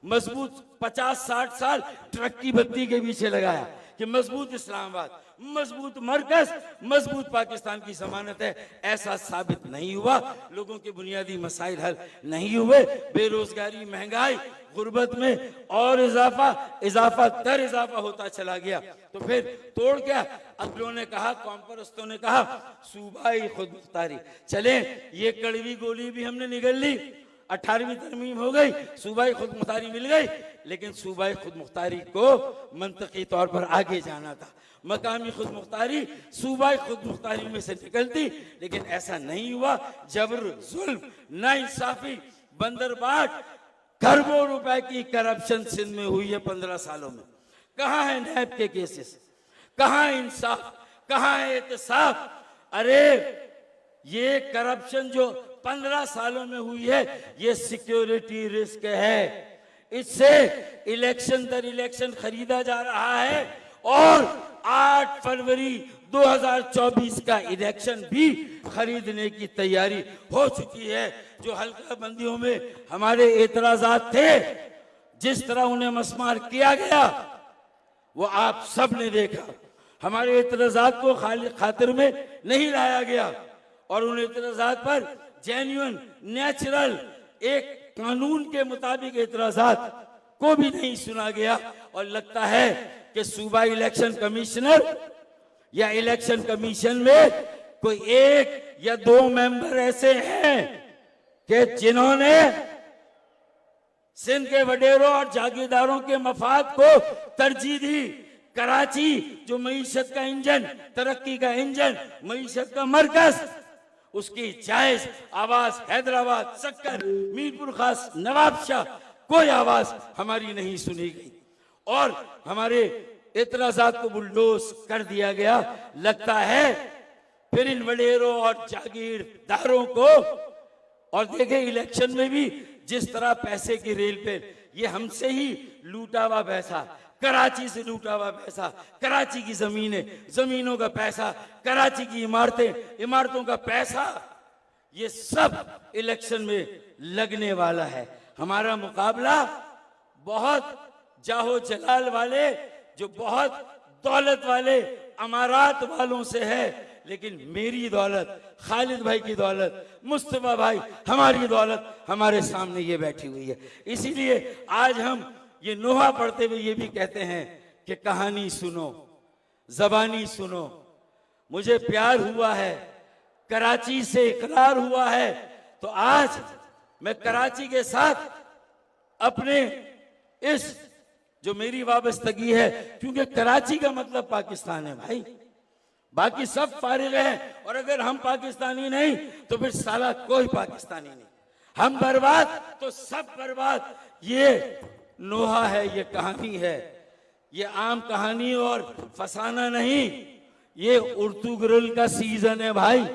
मजबूत 50-60 साल ट्रक की बत्ती के पीछे लगाया कि मजबूत इस्लामाबाद, मजबूत मरकज, मजबूत पाकिस्तान की जमानत है, ऐसा साबित नहीं हुआ। लोगों के बुनियादी मसाइल हल नहीं हुए, बेरोजगारी, महंगाई, गुर्बत में और इजाफा तर इजाफा होता चला गया। तो फिर तोड़ क्या, अगलों ने कहा, कॉम्परस्तों ने कहा सूबाई खुद मुख्तारी, चले ये कड़वी गोली भी हमने निगल ली, 18वीं तरमीम हो गई, सूबाई खुद मुख्तारी मिल गई, लेकिन सूबाई खुद मुख्तारी को मंतकी तौर पर आगे जाना था। मकामी खुद मुख्तारी सूबाई खुद मुख्तारी में से निकलती, लेकिन ऐसा नहीं हुआ। जबर, जुल्म, नाइंसाफी, बंदरबाट, खरबों रुपए की करप्शन सिंध में हुई है 15 सालों में। कहाँ है नैब के केसेस, कहाँ है इंसाफ, कहाँ है एहतसाब? अरे ये करप्शन जो 15 सालों में हुई है, ये सिक्योरिटी रिस्क है। इससे इलेक्शन दर इलेक्शन खरीदा जा रहा है और 8 फरवरी 2024 का इलेक्शन भी खरीदने की तैयारी हो चुकी है। जो हल्का बंदियों में हमारे एतराजात थे, जिस तरह उन्हें मस्मार किया गया, वो आप सब ने देखा। हमारे एतराजात को खातिर में नहीं लाया गया और उन एतराजात पर जेन्युइन, नेचुरल, एक कानून के मुताबिक एतराजात को भी नहीं सुना गया। और लगता है कि सूबा इलेक्शन कमिश्नर या इलेक्शन कमीशन में कोई 1 या 2 मेंबर ऐसे हैं कि जिन्होंने सिंध के वडेरों और जागीरदारों के मफाद को तरजीह दी। कराची जो मईशत का इंजन, तरक्की का इंजन, मईशत का मरकज, उसकी जायज आवाज हैदराबाद, सक्कर, मीरपुर खास, नवाबशाह, कोई आवाज हमारी नहीं सुनी गई और हमारे एतराजात को बुलडोज कर दिया गया। लगता है फिर इन वडेरों और जागीरदारों को, और देखे इलेक्शन में भी जिस तरह पैसे की रेल पे, ये हमसे ही लूटा हुआ पैसा, कराची से लूटा हुआ पैसा, कराची की जमीनें, जमीनों का पैसा, कराची की इमारतें, इमारतों का पैसा, ये सब इलेक्शन में लगने वाला है। हमारा मुकाबला बहुत जाहो जलाल वाले, जो बहुत दौलत वाले अमारात वालों से है, लेकिन मेरी दौलत, खालिद भाई की दौलत, मुस्तफा भाई, हमारी दौलत हमारे सामने ये बैठी हुई है। इसीलिए आज हम ये नोहा पढ़ते हुए ये भी कहते हैं कि कहानी सुनो, जबानी सुनो। मुझे प्यार हुआ है, कराची से इकरार हुआ है, तो आज मैं कराची के साथ अपने इस जो मेरी वाबस्तगी है, क्योंकि कराची का मतलब पाकिस्तान है भाई, बाकी सब फारिग हैं। और अगर हम पाकिस्तानी नहीं तो फिर साला कोई पाकिस्तानी नहीं, हम बर्बाद तो सब बर्बाद। ये नोहा है, ये कहानी है, ये आम कहानी और फसाना नहीं, ये उर्तुगरुल का सीजन है भाई।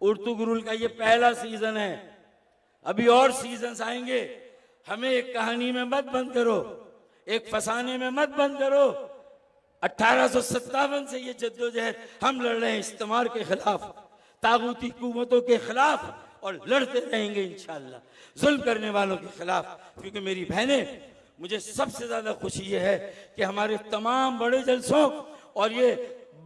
उर्तुगरुल का ये पहला सीजन है, अभी और सीजन आएंगे। हमें एक कहानी में मत बंद करो, एक फसाने में मत बंद करो। 1857 से ये जद्दोजहद हम लड़ रहे हैं इस्तेमार के खिलाफ, तागूती हुकूमतों के खिलाफ, और लड़ते रहेंगे इंशाअल्लाह जुल्म करने वालों के खिलाफ। क्योंकि मेरी बहनें, मुझे सबसे ज्यादा खुशी ये है कि हमारे तमाम बड़े जलसों, और ये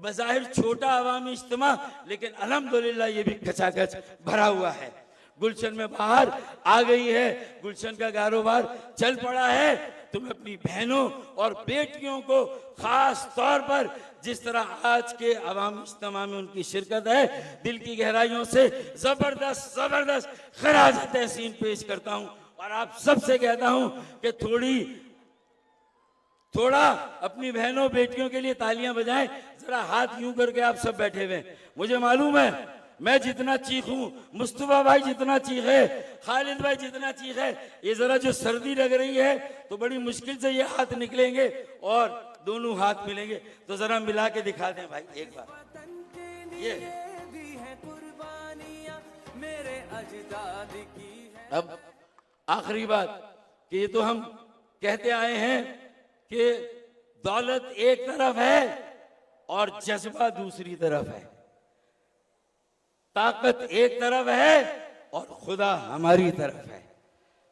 बज़ाहिर छोटा अवामी इज्तिमा, लेकिन अल्हम्दुलिल्लाह ये भी खचाखच भरा हुआ है। गुलशन में बाहर आ गई है, गुलशन का कारोबार चल पड़ा है। तो मैं अपनी बहनों और बेटियों को खास तौर पर, जिस तरह आज के अवामी इज्तिमा में उनकी शिरकत है, दिल की गहराइयों से जबरदस्त खराज तहसीन पेश करता हूं। और आप सबसे कहता हूं कि थोड़ा अपनी बहनों बेटियों के लिए तालियां बजाएं। जरा हाथ यूं करके आप सब बैठे हुए, मुझे मालूम है मैं जितना चीखूं, मुस्तफा भाई जितना चीखे, खालिद भाई जितना चीखे, ये जरा जो सर्दी लग रही है तो बड़ी मुश्किल से ये हाथ निकलेंगे और दोनों हाथ मिलेंगे। तो जरा मिला के दिखा दें भाई एक बार। ये अब आखिरी बात कि ये तो हम कहते आए हैं कि दौलत एक तरफ है और जज्बा दूसरी तरफ है, ताकत एक तरफ है और खुदा हमारी तरफ है।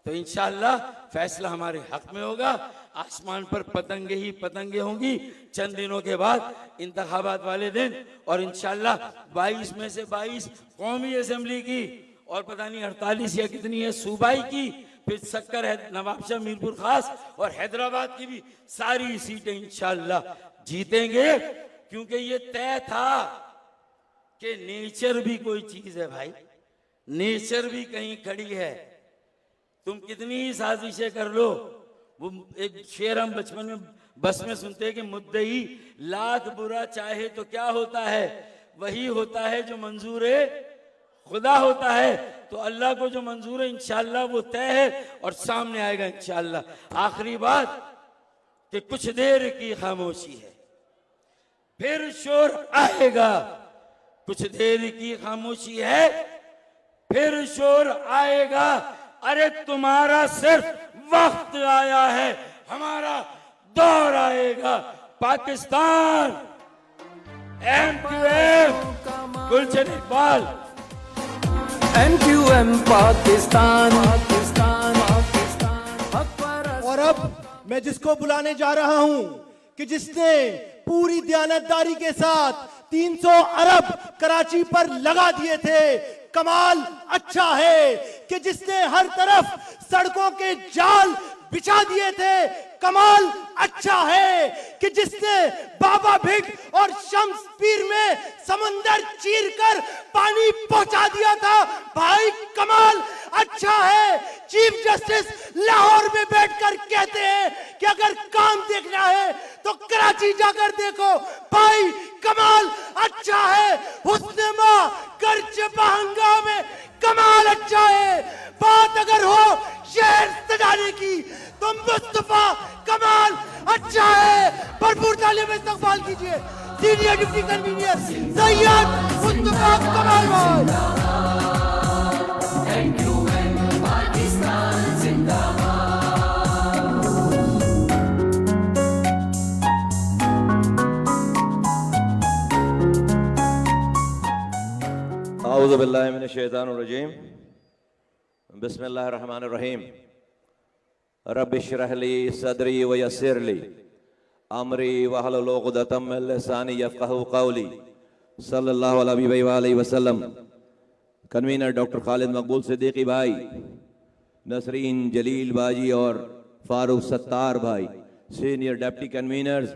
तो इंशाअल्लाह फैसला हमारे हक में होगा। आसमान पर पतंगे ही पतंगे होंगी चंद दिनों के बाद, इंतखाबात वाले दिन। और इंशाअल्लाह 22 में से 22 कौमी असेंबली की और पता नहीं 48 या कितनी है सूबाई की, फिर सक्कर है नवाबशाह मीरपुर खास और हैदराबाद की भी सारी सीटें इंशाअल्लाह जीतेंगे। क्योंकि ये तय था कि नेचर भी कोई चीज है भाई, नेचर भी कहीं खड़ी है। तुम कितनी ही साजिशें कर लो, वो एक शेर हम बचपन में बस में सुनते हैं कि मुद्दई लाख बुरा चाहे तो क्या होता है, वही होता है जो मंजूर है खुदा होता है। तो अल्लाह को जो मंजूर है इंशाअल्लाह वो तय है और सामने आएगा इंशाअल्लाह। आखिरी बात कि कुछ देर की खामोशी है, फिर शोर आएगा। कुछ देर की खामोशी है, फिर शोर आएगा। अरे तुम्हारा सिर्फ वक्त आया है, हमारा दौर आएगा। पाकिस्तान, MQM, गुलशन इकबाल। MQM पाकिस्तान। और अब मैं जिसको बुलाने जा रहा हूं कि जिसने पूरी दयानतदारी के साथ 300 अरब कराची पर लगा दिए थे, कमाल अच्छा है कि जिसने हर तरफ सड़कों के जाल बिछा दिए थे, कमाल अच्छा है कि जिसने बाबा भिट और शम्स पीर में समंदर चीर कर पानी पहुंचा दिया था, भाई कमाल अच्छा है। चीफ जस्टिस लाहौर में बैठकर कहते हैं कि अगर काम देखना है तो कराची जाकर देखो, भाई कमाल अच्छा है। हुस्नमा गर्ज बहंगा में कमाल अच्छा है। बात अगर हो शहर सजाने की तो मुस्तफा कमाल अच्छा है। भरपूर तालियों में इस्तकबाल कीजिए senior deputy convener Syed Mustafa कमाल भाई। औज़ु बिल्लाहि मिनश शैतानिर रजीम। बिस्मिल्लाहिर रहमानिर रहीम। रब्बि इश्रह ली सदरी व यस्सिर ली अमरी वहलुल उक़दतम मिन लिसानी यफ़क़हू क़ौली। सल्लल्लाहु अलैहि वसल्लम। कन्वीनर डॉक्टर खालिद मकबूल सिद्दीकी भाई, नसरीन जलील बाजी और फारूक सत्तार भाई, सीनियर डिप्टी कन्वीनर्स,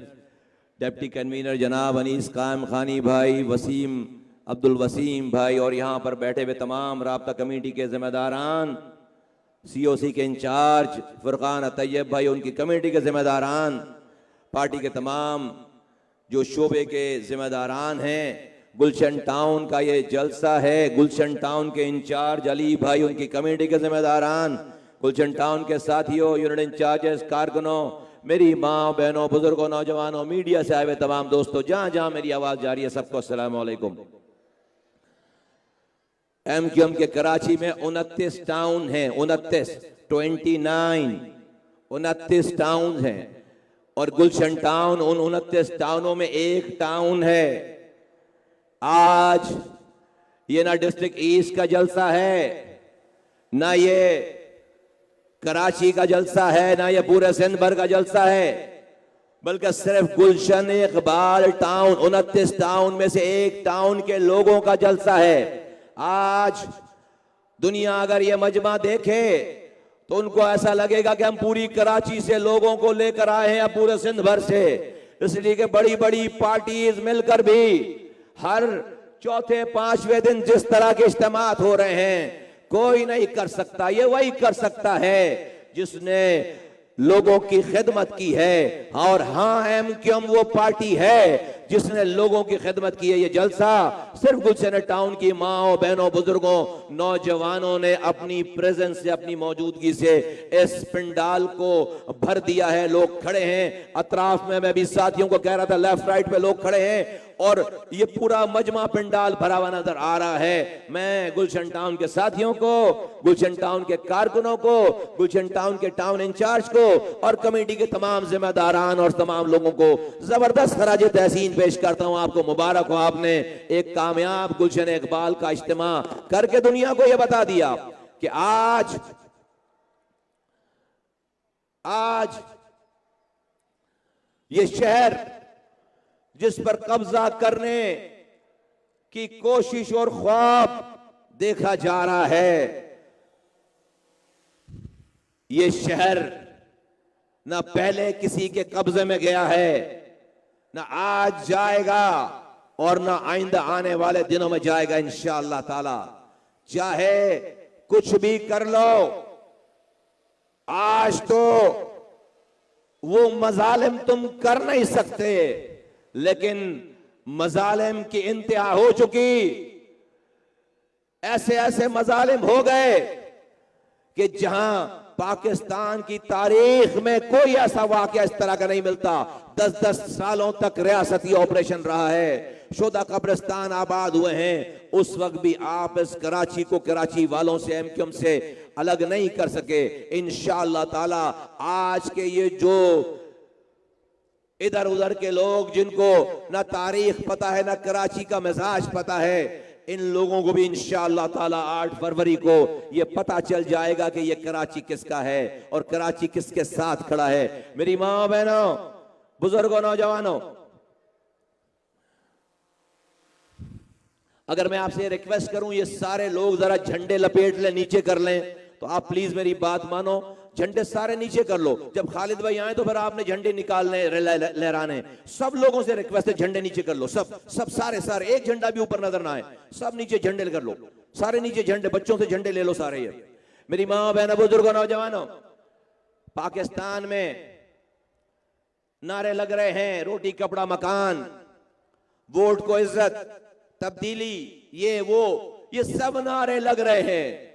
डिप्टी कन्वीनर जनाब अनीस कायम खानी भाई, वसीम अब्दुल वसीम भाई और यहाँ पर बैठे हुए तमाम राब्ता कमेटी के जिम्मेदारान, COC के इंचार्ज फुरकान तैयब भाई, उनकी कमेटी के जिम्मेदारान, पार्टी के तमाम जो शोबे के जिम्मेदारान हैं। गुलशन टाउन का ये जलसा है, गुलशन टाउन के इंचार्ज अली भाई, उनकी कमेटी के जिम्मेदारान, गुलशन टाउन के साथियों, यूनिट इंचार्जेस, कारकुनों, मेरी माँ बहनों, बुजुर्गों, नौजवानों, मीडिया से आए हुए तमाम दोस्तों, जहाँ जहाँ मेरी आवाज़ जा रही है, सबको अस्सलाम वालेकुम। MQM के कराची में 29 टाउन हैं, 29 टाउन हैं और गुलशन टाउन उन 29 टाउनों में एक टाउन है। आज ये ना डिस्ट्रिक्ट ईस्ट का जलसा है, ना ये कराची का जलसा है, ना ये पूरे सिंध भर का जलसा है, बल्कि सिर्फ गुलशन इकबाल टाउन 29 टाउन में से एक टाउन के लोगों का जलसा है। आज दुनिया अगर ये मजमा देखे तो उनको ऐसा लगेगा कि हम पूरी कराची से लोगों को लेकर आए हैं या पूरे सिंध भर से। इसलिए कि बड़ी बड़ी पार्टीज मिलकर भी हर चौथे पांचवें दिन जिस तरह के इज्तिमात हो रहे हैं, कोई नहीं कर सकता। ये वही कर सकता है जिसने लोगों की खिदमत की है। और हाँ, MQM वो पार्टी है जिसने लोगों की खिदमत की है। ये जलसा सिर्फ गुलशन टाउन की माओ, बहनों, बुजुर्गों, नौजवानों ने अपनी प्रेजेंस से, अपनी मौजूदगी से इस पंडाल को भर दिया है। लोग खड़े हैं अतराफ में, मैं भी साथियों को कह रहा था, लेफ्ट राइट पे लोग खड़े हैं और ये पूरा मजमा पंडाल भरा हुआ नजर आ रहा है। मैं गुलशन टाउन के साथियों को, गुलशन टाउन के कारकुनों को, गुलशन टाउन के टाउन इंचार्ज को और कमेटी के तमाम जिम्मेदारान और तमाम लोगों को जबरदस्त खराज तहसीन पेश करता हूं। आपको मुबारक हो, आपने एक कामयाब गुलशन इकबाल का इज्तिमा करके दुनिया को यह बता दिया कि आज ये शहर जिस पर कब्जा करने की कोशिश और ख्वाब देखा जा रहा है, ये शहर ना पहले किसी के कब्जे में गया है, ना आज जाएगा और ना आइंदा आने वाले दिनों में जाएगा इंशाअल्लाह ताला। चाहे कुछ भी कर लो, आज तो वो मजालिम तुम कर नहीं सकते, लेकिन मजालिम की इंतहा हो चुकी। ऐसे ऐसे मजालिम हो गए कि जहां पाकिस्तान की तारीख में कोई ऐसा वाकया इस तरह का नहीं मिलता। 10-10 सालों तक रियासती ऑपरेशन रहा है, शोधा कब्रिस्तान आबाद हुए हैं। उस वक्त भी आप इस कराची को कराची वालों से, एमक्यूएम से अलग नहीं कर सके। इंशाअल्लाह ताला आज के ये जो इधर उधर के लोग जिनको ना तारीख पता है, ना कराची का मिजाज पता है, इन लोगों को भी इंशाअल्लाह ताला 8 फरवरी को ये पता चल जाएगा कि ये कराची किसका है और कराची किसके साथ खड़ा है। मेरी माँ, बहनों, बुजुर्गों, नौजवानों, अगर मैं आपसे रिक्वेस्ट करूं ये सारे लोग जरा झंडे लपेट लें, नीचे कर लें, तो आप प्लीज मेरी बात मानो, झंडे सारे नीचे कर लो। जब खालिद भाई आए तो फिर आपने झंडे निकालने, लहराने। सब लोगों से रिक्वेस्ट है झंडे नीचे कर लो, सब सारे, एक झंडा भी ऊपर नजर ना आए, सब नीचे झंडे कर लो, सारे नीचे झंडे, बच्चों से झंडे ले लो सारे। ये मेरी माँ, बहनों, बुजुर्गों, नौजवानों, पाकिस्तान में नारे लग रहे हैं, रोटी कपड़ा मकान, वोट को इज्जत, तब्दीली, ये वो, ये सब नारे लग रहे हैं।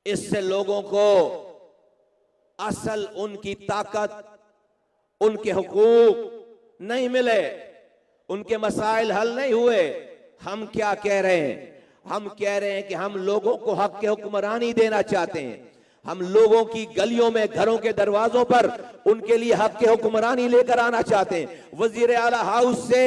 इससे लोगों को असल उनकी ताकत, उनके हुकूक नहीं मिले, उनके मसाइल हल नहीं हुए। हम क्या कह रहे हैं? हम कह रहे हैं कि हम लोगों को हक के हुक्मरानी देना चाहते हैं। हम लोगों की गलियों में, घरों के दरवाजों पर उनके लिए हक के हुक्मरानी लेकर आना चाहते हैं। वजीर आला हाउस से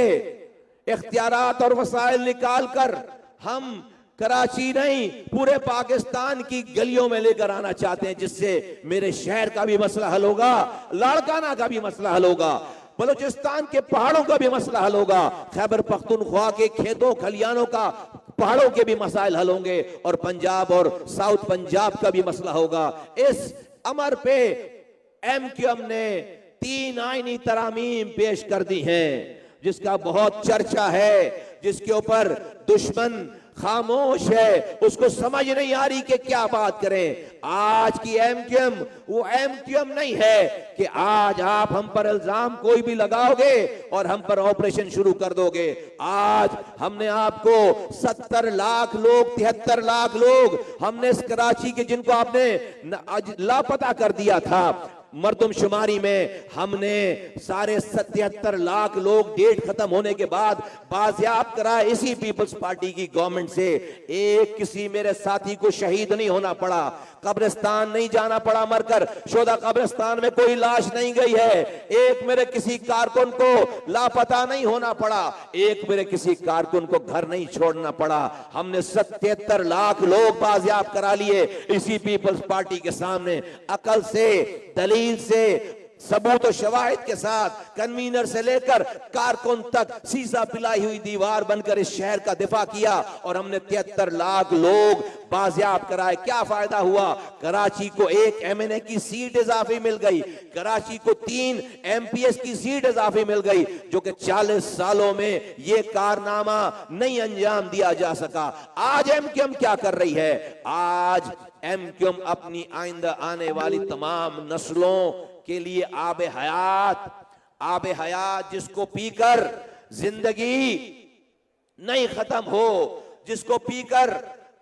इख्तियारात और वसाइल निकाल कर हम कराची नहीं, पूरे पाकिस्तान की गलियों में लेकर आना चाहते हैं, जिससे मेरे शहर का भी मसला हल होगा, लाड़काना का भी मसला हल होगा, बलूचिस्तान के पहाड़ों का भी मसला हल होगा, खैबर पख्तूनख्वा के खेतों खलियानों का, पहाड़ों के भी मसाइल हल होंगे, और पंजाब और साउथ पंजाब का भी मसला होगा। इस अमर पे एमक्यूएम ने 3 आईनी तरामीम पेश कर दी हैं, जिसका बहुत चर्चा है, जिसके ऊपर दुश्मन खामोश है, उसको समझ नहीं आ रही कि क्या बात करें। आज की एमक्यूएम वो एमक्यूएम नहीं है कि आज आप हम पर इल्जाम कोई भी लगाओगे और हम पर ऑपरेशन शुरू कर दोगे। आज हमने आपको 70 लाख लोग, 73 लाख लोग हमने इस कराची के, जिनको आपने लापता कर दिया था, मर्दमशुमारी में हमने सारे 77 लाख लोग डेट खत्म होने के बाद बाजियाब कराए इसी पीपल्स पार्टी की गवर्नमेंट से। एक किसी मेरे साथी को शहीद नहीं होना पड़ा, कब्रिस्तान नहीं जाना पड़ा मरकर, शोधा कब्रिस्तान में कोई लाश नहीं गई है, एक मेरे किसी कारकुन को लापता नहीं होना पड़ा, एक मेरे किसी कारकुन को घर नहीं छोड़ना पड़ा। हमने 77 लाख लोग बाजियाब करा लिए इसी पीपल्स पार्टी के सामने, अकल से, दलील से, सबूत और शवाहिद के साथ, कन्वीनर से लेकर कारकुन तक सीसा पिलाई हुई दीवार बनकर इस शहर का दिफा किया, और हमने 73 लाख लोग बाजियाब कराए। क्या फायदा हुआ? कराची को 1 MNA की सीट इजाफी मिल गई, कराची को 3 MPS की सीट इजाफी मिल गई, जो कि 40 सालों में यह कारनामा नहीं अंजाम दिया जा सका। आज एमक्यूएम क्या कर रही है? आज एमक्यूएम अपनी आइंदा आने वाली तमाम नस्लों के लिए आब हयात, आब हयात जिसको पीकर जिंदगी नहीं खत्म हो, जिसको पीकर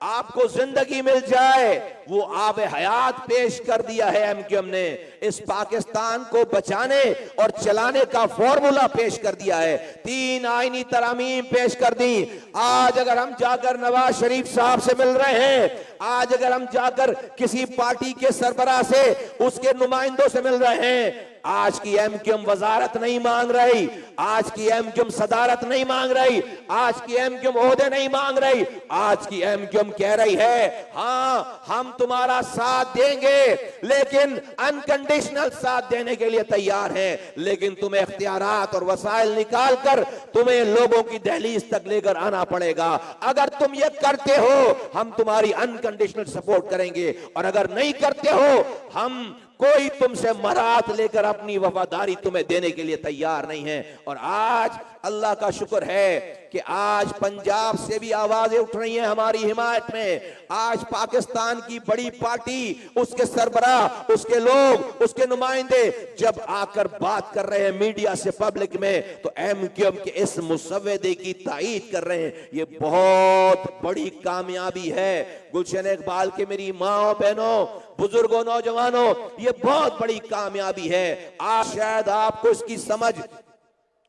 आपको जिंदगी मिल जाए, वो आब हयात पेश कर दिया है एमक्यूएम ने। इस पाकिस्तान को बचाने और चलाने का फॉर्मूला पेश कर दिया है। 3 आईनी तरामीम पेश कर दी। आज अगर हम जाकर नवाज शरीफ साहब से मिल रहे हैं, आज अगर हम जाकर किसी पार्टी के सरबराह से, उसके नुमाइंदों से मिल रहे हैं, आज की एमक्यूएम वजारत नहीं मांग रही, आज की एमक्यूएम सदारत नहीं मांग रही, आज की एमक्यूएम ओहदे नहीं मांग रही, आज की एमक्यूएम कह रही है हाँ हम तुम्हारा साथ देंगे, लेकिन अनकंडीशनल साथ देने के लिए तैयार हैं, लेकिन तुम्हें इख्तियारात और वसाइल निकाल कर तुम्हें लोगों की दहलीज तक लेकर आना पड़ेगा। अगर तुम ये करते हो हम तुम्हारी अनकंडीशनल सपोर्ट करेंगे, और अगर नहीं करते हो हम कोई तुमसे मरात लेकर अपनी वफादारी तुम्हें देने के लिए तैयार नहीं है। और आज अल्लाह का शुक्र है कि आज पंजाब से भी आवाजें उठ रही हैं हमारी हिमायत में। आज पाकिस्तान की बड़ी पार्टी, उसके सरबराह, उसके लोग, उसके नुमाइंदे जब आकर बात कर रहे हैं मीडिया से, पब्लिक में, तो एमक्यूएम के इस मुसव्वदे की तायीद कर रहे हैं। ये बहुत बड़ी कामयाबी है। गुलशन इकबाल के मेरी माओ बहनों, बुजुर्गों, नौजवानों, ये बहुत बड़ी कामयाबी है। आज शायद आपको इसकी समझ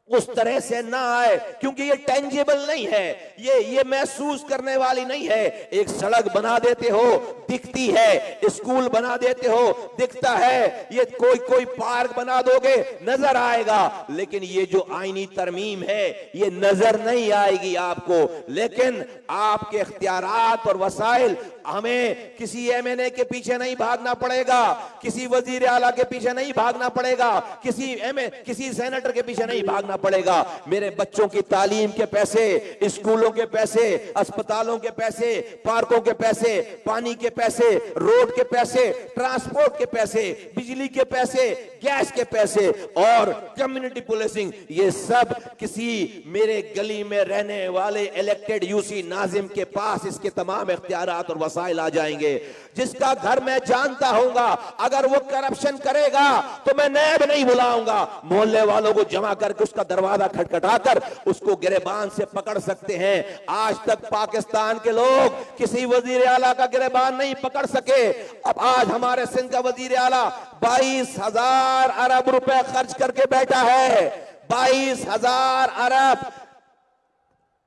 उस तरह से ना आए, क्योंकि ये टेंजिबल नहीं है, ये महसूस करने वाली नहीं है। एक सड़क बना देते हो दिखती है, स्कूल बना देते हो दिखता है, ये कोई पार्क बना दोगे नजर आएगा, लेकिन ये जो आईनी तरमीम है ये नजर नहीं आएगी आपको। लेकिन आपके इख्तियारात और वसाइल, हमें किसी एमएनए के पीछे नहीं भागना पड़ेगा, किसी वजीर आला के पीछे नहीं भागना पड़ेगा, किसी सेनेटर के पीछे नहीं भागना पड़ेगा। मेरे बच्चों की तालीम के पैसे, स्कूलों के पैसे, अस्पतालों के पैसे, पार्कों के पैसे, पानी के पैसे, रोड के पैसे, ट्रांसपोर्ट के पैसे, बिजली के पैसे, गैस के पैसे और कम्युनिटी पुलिसिंग, ये सब किसी मेरे गली में रहने वाले इलेक्टेड यूसी नाजिम के पास इसके तमाम इख्तियारात और वसाइल आ जाएंगे। जिसका घर मैं जानता हूंगा, अगर वो करप्शन करेगा तो मैं नैब नहीं बुलाऊंगा, मोहल्ले वालों को जमा करके उसका दरवाजा खटखटाकर उसको गिरेबान से पकड़ सकते हैं। आज तक पाकिस्तान के लोग किसी वजीर आला का गिरेबान नहीं पकड़ सके। अब आज हमारे सिंध का वजीर आला 22,000 अरब रुपए खर्च करके बैठा है। 22,000 अरब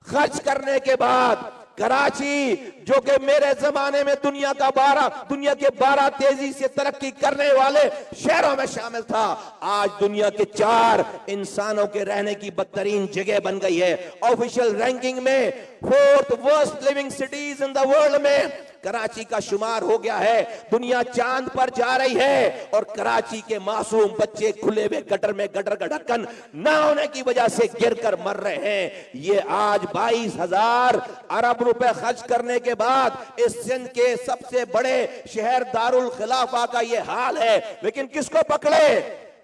खर्च करने के बाद कराची, जो कि मेरे जमाने में दुनिया के 12 तेजी से तरक्की करने वाले शहरों में शामिल था, आज दुनिया के 4 इंसानों के रहने की बदतरीन जगह बन गई है। ऑफिशियल रैंकिंग में 4th worst living cities in the world में कराची का शुमार हो गया है। दुनिया चांद पर जा रही है और कराची के मासूम बच्चे खुले हुए गटर में गटर का ढक्कन न होने की वजह से गिरकर मर रहे हैं। ये आज 22,000 अरब रुपए खर्च करने के बाद इस सिंध के सबसे बड़े शहर दारुल खिलाफा का ये हाल है। लेकिन किसको पकड़े,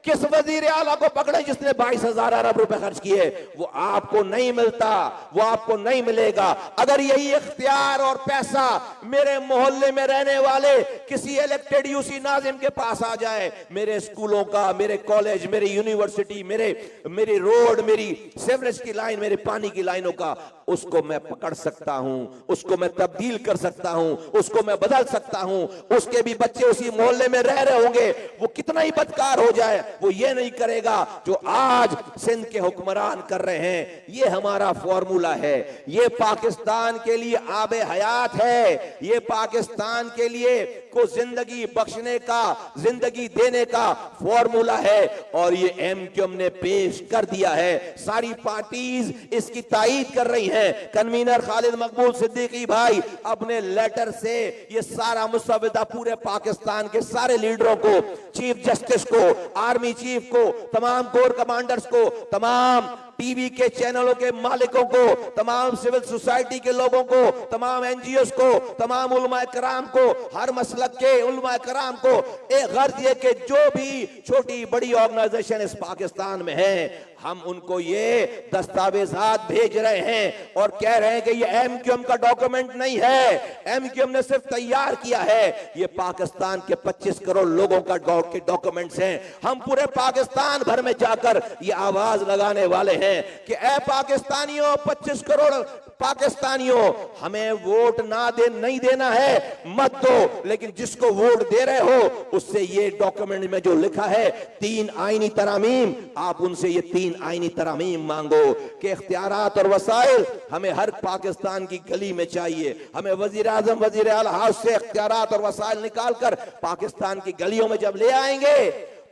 किस वजीर आला को पकड़े जिसने 22,000 अरब रुपए खर्च किए? वो आपको नहीं मिलता, वो आपको नहीं मिलेगा। अगर यही इख्तियार और पैसा मेरे मोहल्ले में रहने वाले किसी इलेक्टेड यूसी नाजिम के पास आ जाए, मेरे स्कूलों का, मेरे कॉलेज, मेरी यूनिवर्सिटी, मेरी रोड, मेरी सीवरेज की लाइन, मेरे पानी की लाइनों का, उसको मैं पकड़ सकता हूं, उसको मैं तब्दील कर सकता हूं, उसको मैं बदल सकता हूं। उसके भी बच्चे उसी मोहल्ले में रह रहे होंगे, वो कितना ही बदकार हो जाए वो ये नहीं करेगा जो आज सिंध के हुक्मरान कर रहे हैं। ये हमारा फॉर्मूला है, ये पाकिस्तान के लिए आबे हयात है, ये पाकिस्तान के लिए को जिंदगी बख्शने का, जिंदगी देने का फॉर्मूला है और ये एमक्यूएम ने पेश कर दिया है। सारी पार्टीज इसकी तायीद कर रही हैं। कन्वीनर खालिद मकबूल सिद्दीकी भाई अपने लेटर से ये सारा मुसव्वदा पूरे पाकिस्तान के सारे लीडरों को, चीफ जस्टिस को, आर्मी चीफ को, तमाम कोर कमांडर्स को, तमाम टीवी के चैनलों के मालिकों को, तमाम सिविल सोसाइटी के लोगों को, तमाम एनजीओ को, तमाम उलमा कराम को, हर मसलक के उलमा कराम को एक गर्ज ये कि जो भी छोटी बड़ी ऑर्गेनाइजेशन इस पाकिस्तान में है, हम उनको ये दस्तावेजात भेज रहे हैं और कह रहे हैं कि ये एमक्यूएम का डॉक्यूमेंट नहीं है, एमक्यूएम ने सिर्फ तैयार किया है, ये पाकिस्तान के 25 करोड़ लोगों का डॉक्यूमेंट्स हैं। हम पूरे पाकिस्तान भर में जाकर ये आवाज लगाने वाले हैं कि ऐ पाकिस्तानियों, 25 करोड़ पाकिस्तानियों, हमें वोट नहीं देना है, मत दो, लेकिन जिसको वोट दे रहे हो उससे ये डॉक्यूमेंट में जो लिखा है 3 आईनी तरामीम, आप उनसे ये 3 आईनी तरामीम मांगो कि इख्तियारात और वसाइल हमें हर पाकिस्तान की गली में चाहिए। हमें वजीर आजम, वजीर आला हाउस से इख्तियारात और वसाइल निकालकर पाकिस्तान की गलियों में जब ले आएंगे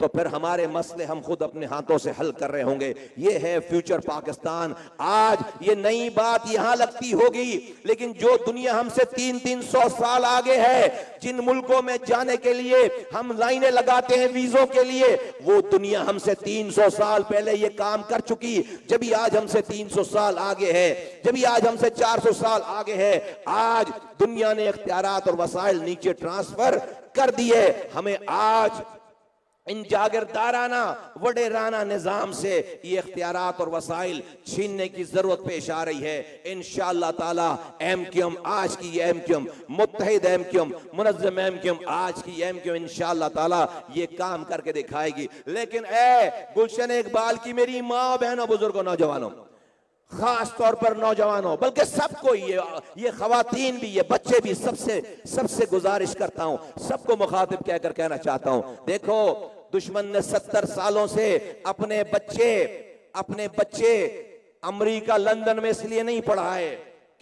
तो फिर हमारे मसले हम खुद अपने हाथों से हल कर रहे होंगे। ये है फ्यूचर पाकिस्तान। आज ये नई बात यहां लगती होगी, लेकिन जो दुनिया हमसे 300 साल आगे है, जिन मुल्कों में जाने के लिए हम लाइनें लगाते हैं वीजों के लिए, वो दुनिया हमसे 300 साल पहले ये काम कर चुकी। जब भी आज हमसे 300 साल आगे है, जब भी आज हमसे 400 साल आगे है, आज दुनिया ने इख्तियारात और वसाइल नीचे ट्रांसफर कर दिए। हमें आज इन जागीरदाराना वडेराना निजाम से ये इख्तियारात और वसाइल छीनने की जरूरत पेश आ रही है। इंशाअल्लाह ताला एमक्यूएम, आज की ये एमक्यूएम, मुत्तहिद एमक्यूएम, मुनज़्ज़म एमक्यूएम, आज की एमक्यूएम इंशाअल्लाह ताला ये काम करके दिखाएगी। लेकिन ए गुलशन इकबाल की मेरी माँ, बहनों, बुजुर्गों, नौजवानों, खास तौर पर नौजवानों, बल्कि सबको, ये खवातीन भी, ये बच्चे भी, सबसे गुजारिश करता हूं, सबको मुखातिब कहकर कहना चाहता हूं, देखो दुश्मन ने 70 सालों से अपने बच्चे अमेरिका, लंदन में इसलिए नहीं पढ़ाए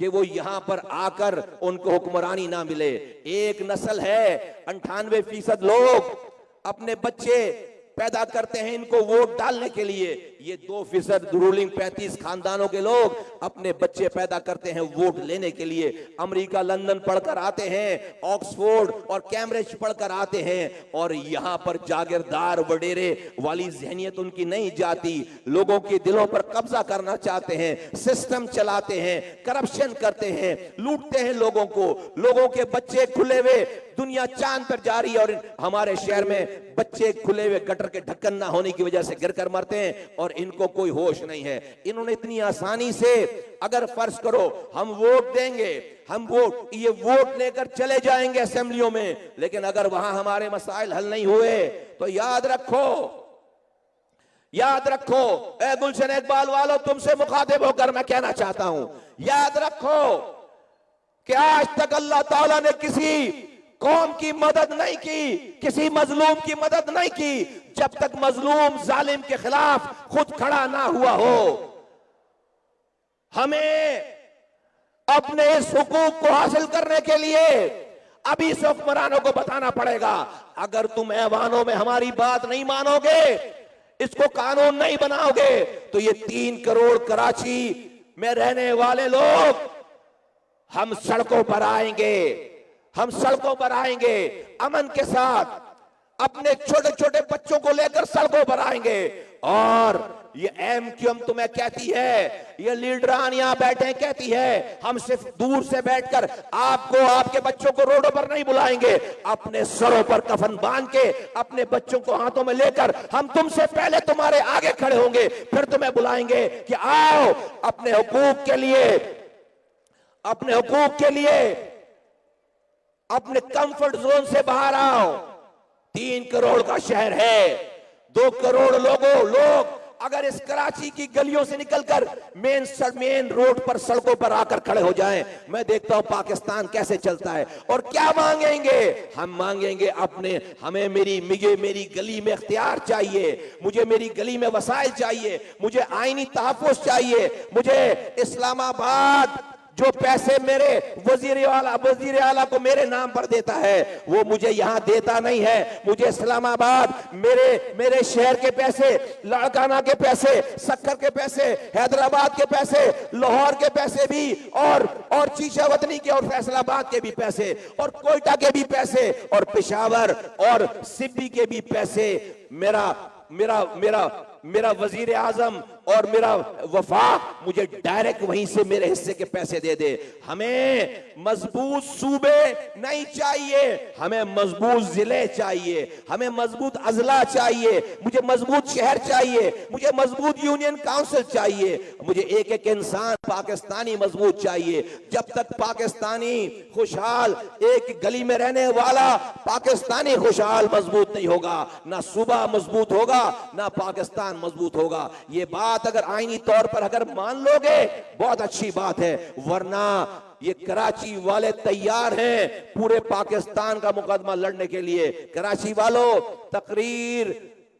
कि वो यहां पर आकर उनको हुक्मरानी ना मिले। एक नस्ल है, 98% लोग अपने बच्चे पैदा करते हैं इनको वोट डालने के लिए। ये 2% रूलिंग 35 खानदानों के लोग अपने बच्चे पैदा करते हैं वोट लेने के लिए। अमेरिका, लंदन पढ़कर आते हैं, ऑक्सफोर्ड और कैम्ब्रिज पढ़कर आते हैं, और यहां पर जागीरदार वडेरे वाली जहनियत उनकी नहीं जाती। लोगों के दिलों पर कब्जा करना चाहते हैं, सिस्टम चलाते हैं, करप्शन करते हैं, लूटते हैं लोगों को। लोगों के बच्चे खुले हुए, दुनिया चांद पर जा रही है, और हमारे शहर में बच्चे खुले हुए गटर के ढक्कन ना होने की वजह से गिरकर मरते हैं, और इनको कोई होश नहीं है। इन्होंने इतनी आसानी से, अगर फर्ज करो हम वोट देंगे, हम ये वोट लेकर चले जाएंगे असेंबलियों में, लेकिन अगर वहां हमारे मसाइल हल नहीं हुए तो याद रखो ए गुलशन इकबाल वालों, तुमसे मुखातिब होकर मैं कहना चाहता हूं, याद रखो कि आज तक अल्लाह ताला ने किसी कौम की मदद नहीं की, किसी मजलूम की मदद नहीं की, जब तक मजलूम जालिम के खिलाफ खुद खड़ा ना हुआ हो। हमें अपने इस हुकूक को हासिल करने के लिए अभी इस हुक्मरानों को बताना पड़ेगा, अगर तुम ऐवानों में हमारी बात नहीं मानोगे, इसको कानून नहीं बनाओगे, तो ये 3 करोड़ कराची में रहने वाले लोग हम सड़कों पर आएंगे, अमन के साथ, अपने छोटे छोटे बच्चों को लेकर सड़कों पर आएंगे। और ये एमक्यूएम तुम्हें कहती है, ये लीडरान यहां बैठे कहती है, हम सिर्फ दूर से बैठकर आपको, आपके बच्चों को रोडों पर नहीं बुलाएंगे, अपने सरों पर कफन बांध के, अपने बच्चों को हाथों में लेकर हम तुमसे पहले तुम्हारे आगे खड़े होंगे, फिर तुम्हें बुलाएंगे कि आओ अपने हुकूक के लिए अपने कंफर्ट जोन से बाहर आओ। 3 करोड़ का शहर है, 2 करोड़ लोग अगर इस कराची की गलियों से निकलकर मेन रोड पर, सड़कों पर आकर खड़े हो जाएं, मैं देखता हूं पाकिस्तान कैसे चलता है। और क्या मांगेंगे? हम मांगेंगे हमें मेरी गली में इख्तियार चाहिए, मुझे मेरी गली में वसाइल चाहिए, मुझे आईनी तहफ़्फ़ुज़ चाहिए, मुझे इस्लामाबाद जो पैसे मेरे वजीर आला को मेरे नाम पर देता है वो मुझे यहां देता नहीं है। मुझे इस्लामाबाद मेरे शहर के पैसे, लाड़काना के पैसे, सक्कर के पैसे, हैदराबाद के पैसे, लाहौर के पैसे भी, और चीशावतनी के और फैसलाबाद के भी पैसे, और कोयटा के भी पैसे, और पेशावर और सिब्बी के भी पैसे मेरा मेरा वजीर आजम और मेरा वफाक मुझे डायरेक्ट वहीं से मेरे हिस्से के पैसे दे दे। हमें मजबूत सूबे नहीं चाहिए, हमें मजबूत जिले चाहिए, हमें मजबूत अजला चाहिए, मुझे मजबूत शहर चाहिए, मुझे मजबूत यूनियन काउंसिल चाहिए, मुझे एक एक इंसान पाकिस्तानी मजबूत चाहिए। जब तक पाकिस्तानी खुशहाल, एक गली में रहने वाला पाकिस्तानी खुशहाल मजबूत नहीं होगा, ना सूबा मजबूत होगा, ना पाकिस्तान मजबूत होगा। ये बात अगर आईनी तौर पर अगर मान लोगे बहुत अच्छी बात है, वरना ये कराची वाले तैयार हैं पूरे पाकिस्तान का मुकदमा लड़ने के लिए। कराची वालों, तकरीर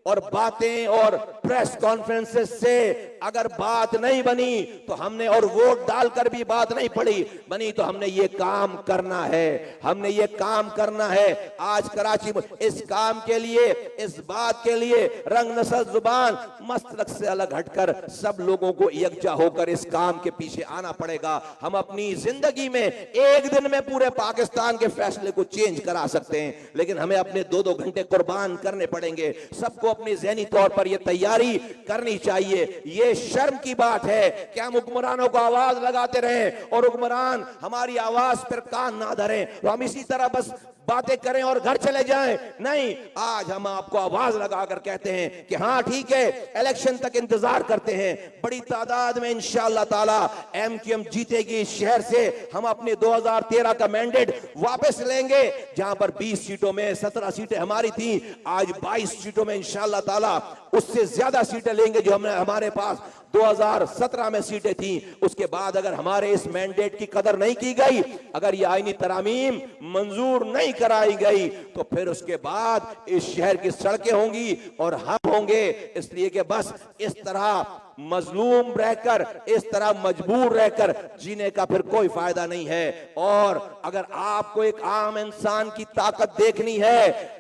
और बातें और प्रेस कॉन्फ्रेंसेस से अगर बात नहीं बनी तो हमने, और वोट डालकर भी बात नहीं पड़ी बनी, तो हमने ये काम करना है, हमने ये काम करना है। आज कराची में इस काम के लिए, इस बात के लिए रंग नस्ल जुबान मसलक से अलग हटकर सब लोगों को यकजा होकर इस काम के पीछे आना पड़ेगा। हम अपनी जिंदगी में एक दिन में पूरे पाकिस्तान के फैसले को चेंज करा सकते हैं, लेकिन हमें अपने 2-2 घंटे कुर्बान करने पड़ेंगे। सबको अपनी ज़हनी तौर पर यह तैयारी करनी चाहिए। ये शर्म की बात है कि हम हुक्मरानों को आवाज लगाते रहें और हुक्मरान हमारी आवाज पर कान ना धरें, तो हम इसी तरह बस बातें करें और घर चले जाएं। नहीं, आज हम आपको आवाज लगाकर कहते हैं कि हाँ ठीक है, इलेक्शन तक इंतजार करते हैं। बड़ी तादाद में इंशाअल्लाह ताला एमक्यूएम जीतेगी। इस शहर से हम अपने 2013 का मैंडेट वापस लेंगे, जहां पर 20 सीटों में 17 सीटें हमारी थी, आज 22 सीटों में इंशाअल्लाह ताला उससे ज्यादा सीटें लेंगे जो हमारे पास 2017 में सीटें थी। उसके बाद अगर हमारे इस मैंडेट की कदर नहीं की गई, अगर ये आईनी तरामीम मंजूर नहीं कराई गई, तो फिर उसके बाद इस शहर की सड़कें होंगी और हम होंगे। इसलिए कि बस इस तरह मजलूम रहकर, इस तरह मजबूर रहकर जीने का फिर कोई फायदा नहीं है। और अगर आपको एक आम इंसान की ताकत देखनी है,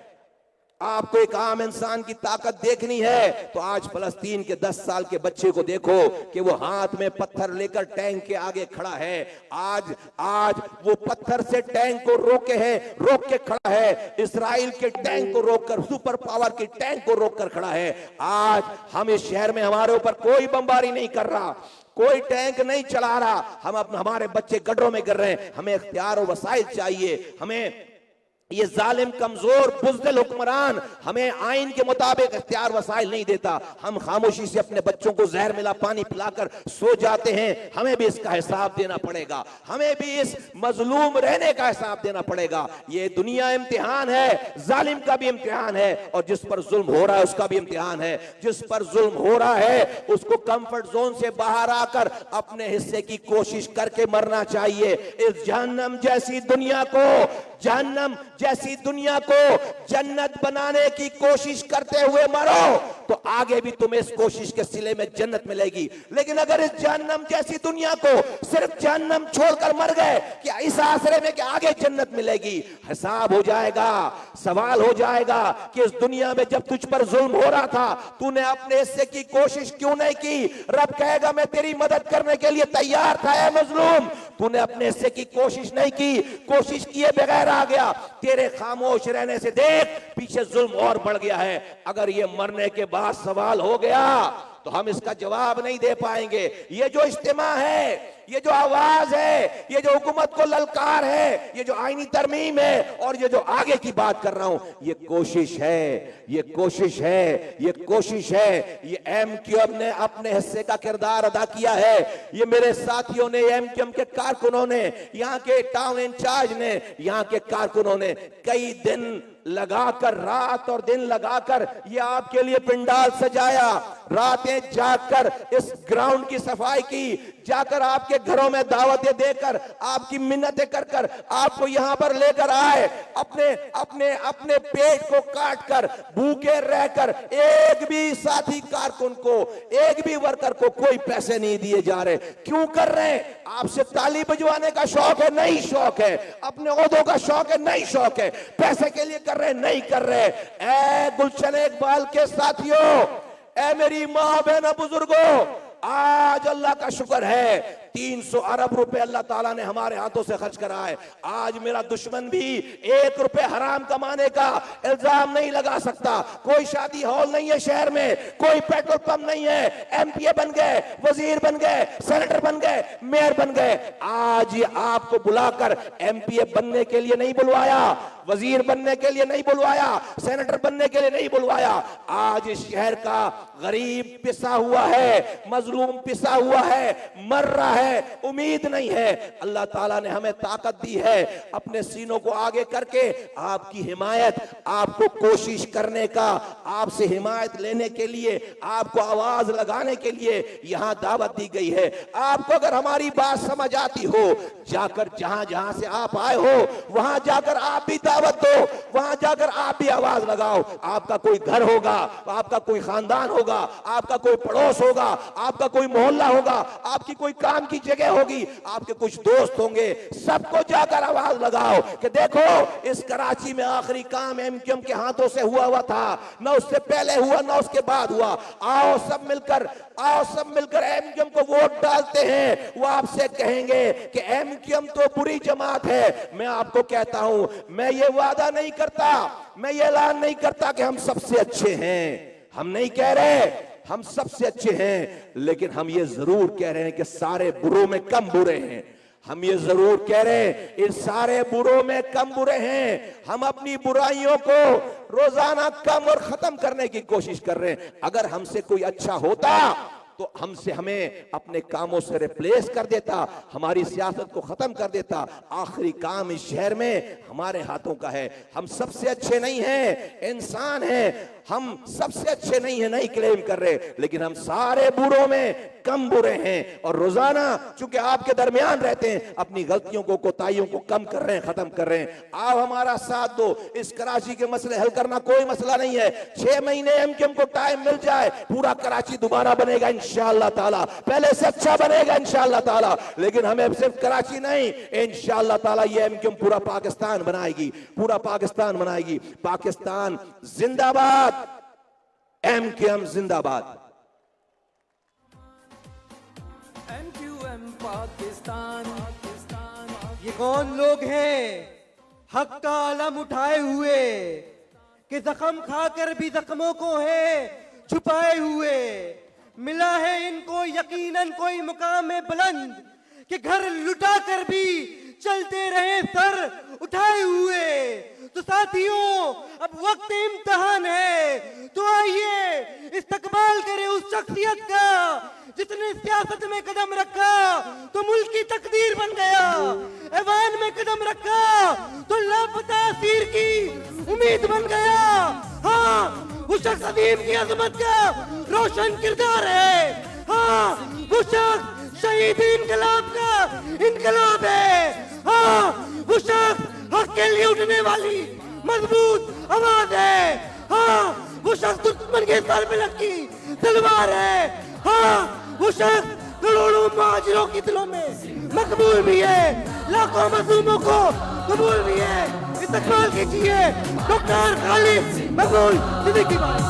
आपको एक आम इंसान की ताकत देखनी है, तो आज फलस्तीन के 10 साल के बच्चे को देखो कि वो हाथ में पत्थर लेकर टैंक के आगे खड़ा है। आज वो पत्थर से टैंक को रोक के खड़ा है। इजराइल के टैंक को रोककर, सुपर पावर के टैंक को रोककर खड़ा है। आज हम इस शहर में, हमारे ऊपर कोई बमबारी नहीं कर रहा, कोई टैंक नहीं चला रहा, हमारे बच्चे गड्ढों में गिर रहे हैं। हमें इख्तियार और वसाइल चाहिए। हमें ये जालिम, कमजोर, बुज़दिल हुक्मरान हमें आइन के मुताबिक इख्तियार वसाइल नहीं देता। हम खामोशी से अपने बच्चों को जहर मिला पानी पिलाकर सो जाते हैं। हमें भी इसका हिसाब देना पड़ेगा, हमें भी इस मजलूम रहने का हिसाब देना पड़ेगा। ये दुनिया इम्तिहान है, जालिम का भी इम्तिहान है, और जिस पर जुल्म हो रहा है उसका भी इम्तिहान है। जिस पर जुल्म हो रहा है उसको कंफर्ट जोन से बाहर आकर अपने हिस्से की कोशिश करके मरना चाहिए। इस जहन्नम जैसी दुनिया को, जहन्नम जैसी दुनिया को जन्नत बनाने की कोशिश करते हुए मरो, तो आगे भी तुम्हें इस कोशिश के सिले में जन्नत मिलेगी। लेकिन अगर इस जहन्नम जैसी दुनिया को सिर्फ जहन्नम छोड़कर मर गए, क्या इस आसरे में कि आगे जन्नत मिलेगी? हिसाब हो जाएगा, सवाल हो जाएगा कि इस दुनिया में जब तुझ पर जुल्म हो रहा था, तूने अपने हिस्से की कोशिश क्यों नहीं की? रब कहेगा मैं तेरी मदद करने के लिए तैयार था ऐ मजलूम, तूने अपने हिस्से की कोशिश नहीं की, कोशिश किए बगैर आ गया। तेरे खामोश रहने से देख पीछे जुल्म और बढ़ गया है। अगर ये मरने के बाद सवाल हो गया तो हम इसका जवाब नहीं दे पाएंगे। ये जो इज्तिमा है, ये जो आवाज है, ये जो हुकूमत को ललकार है, ये जो आईनी तरमीम है, और ये जो आगे की बात कर रहा हूं, ये कोशिश है, ये कोशिश है, ये कोशिश है। ये एमक्यूएम ने अपने हिस्से का किरदार अदा किया है। ये मेरे साथियों ने, एमक्यूएम के कारकुनों ने, यहाँ के टाउन इंचार्ज ने, यहाँ के कारकुनों ने कई दिन लगाकर, रात और दिन लगाकर ये आपके लिए पंडाल सजाया, रातें जाकर इस ग्राउंड की सफाई की, जाकर आपके घरों में दावतें देकर, आपकी मिन्नतें कर कर आपको यहां पर लेकर आए। अपने अपने अपने पेट को काट कर, भूखे रहकर, एक भी साथी कारकुन को, एक भी वर्कर को कोई पैसे नहीं दिए जा रहे। क्यों कर रहे हैं? आपसे ताली बजवाने का शौक है? नहीं शौक है। अपने ओहदों का शौक है? नहीं शौक है। पैसे के लिए कर रहे? नहीं कर रहे। ए गुलशन इकबाल के साथियों, ए मेरी मां बहन बुजुर्गों, आज अल्लाह का शुक्र है 300 अरब रुपए अल्लाह ताला ने हमारे हाथों से खर्च करा है। आज मेरा दुश्मन भी 1 रुपए हराम कमाने का इल्जाम नहीं लगा सकता। कोई शादी हॉल नहीं है शहर में, कोई पेट्रोल पंप नहीं है, एमपीए बन गए, वजीर बन गए, सेनेटर बन गए, मेयर बन गए। आज ये आपको बुलाकर एमपीए बनने के लिए नहीं बुलवाया, वजीर बनने के लिए नहीं बुलवाया, सेनेटर बनने के लिए नहीं बुलवाया। आज इस शहर का गरीब पिसा हुआ है, मजलूम पिसा हुआ है, मर रहा है, उम्मीद नहीं है। अल्लाह ताला ने हमें ताकत दी है अपने सीनों को आगे करके आपकी हिमायत, आपको कोशिश करने का, आपसे हिमायत लेने के लिए, आपको आवाज लगाने के लिए यहां दावत दी गई है। आपको अगर हमारी बात समझ आती हो, जाकर जहां जहां से आप आए हो वहां जाकर आप भी दावत दो, वहां जाकर आप भी आवाज लगाओ। आपका कोई घर होगा, आपका कोई खानदान होगा, आपका कोई पड़ोस होगा, आपका कोई मोहल्ला होगा, आपकी कोई काम की जगह होगी, आपके कुछ दोस्त होंगे, सबको जाकर आवाज लगाओ कि देखो इस कराची में आखिरी काम एमक्यूएम के हाथों से हुआ था, ना उससे पहले हुआ ना उसके बाद हुआ। आओ सब मिलकर एमक्यूएम को वोट डालते हैं। वो आपसे कहेंगे कि एमक्यूएम तो बुरी जमात है। मैं आपको कहता हूं, मैं ये वादा नहीं करता, मैं ये ऐलान नहीं करता कि हम सबसे अच्छे हैं। हम नहीं कह रहे हम सबसे अच्छे हैं, लेकिन हम ये जरूर कह रहे हैं कि सारे बुरों में कम बुरे हैं। हम ये जरूर कह रहे हैं इन सारे बुरों में कम बुरे हैं। हम अपनी बुराइयों को रोजाना कम और खत्म करने की कोशिश कर रहे हैं। अगर हमसे कोई अच्छा होता तो हमें अपने कामों से रिप्लेस कर देता, हमारी सियासत को खत्म कर देता। आखिरी काम इस शहर में हमारे हाथों का है। हम सबसे अच्छे नहीं हैं, इंसान हैं, हम सबसे अच्छे नहीं हैं, नहीं क्लेम कर रहे, लेकिन हम सारे बुरों में कम बुरे हैं। और रोजाना चूंकि आपके दरमियान रहते हैं, अपनी गलतियों को, कोताहियों को कम कर रहे हैं, खत्म कर रहे हैं। आओ हमारा साथ दो। इस कराची के मसले हल करना कोई मसला नहीं है। 6 महीने एमक्यूएम को टाइम मिल जाए, पूरा कराची दोबारा बनेगा इंशाअल्लाह ताला, पहले से अच्छा बनेगा इंशाअल्लाह ताला। लेकिन हमें सिर्फ कराची नहीं, इंशाअल्लाह ताला ये एमक्यूएम पूरा पाकिस्तान बनाएगी, पूरा पाकिस्तान बनाएगी। पाकिस्तान जिंदाबाद, एमक्यूएम जिंदाबाद। एमक्यूएम पाकिस्तान। ये कौन लोग हैं हक का आलम उठाए हुए, कि जख्म खाकर भी जख्मों को है छुपाए हुए। मिला है इनको यकीनन कोई मुकाम बुलंद, कि घर लुटा कर भी चलते रहे सर उठाए हुए। तो साथियों, अब वक्त इम्तिहान है, तो आइए इस्तकबाल करें उस शख्सियत का जिसने सियासत में कदम रखा तो मुल्क की तकदीर बन गया, ऐवान में कदम रखा तो लापता असीर की उम्मीद बन गया। हाँ, वो शख्स अदीम की अजमत का रोशन किरदार है। हाँ, वो शख्स शहीद इनकलाब का इनकलाब है। हाँ, वो शख्स हक के लिए उठने वाली मजबूत आवाज है। हाँ, वो शख्स दुश्मन के सर पे लटकी तलवार है। हाँ, वो शख्स करोड़ों मुहाजिरों के दिलों में मकबूल भी है, लाखों मजलूमों को कबूल भी है। इस्तकबाल कीजिए डॉक्टर खालिद मकबूल सिद्दीकी भाई।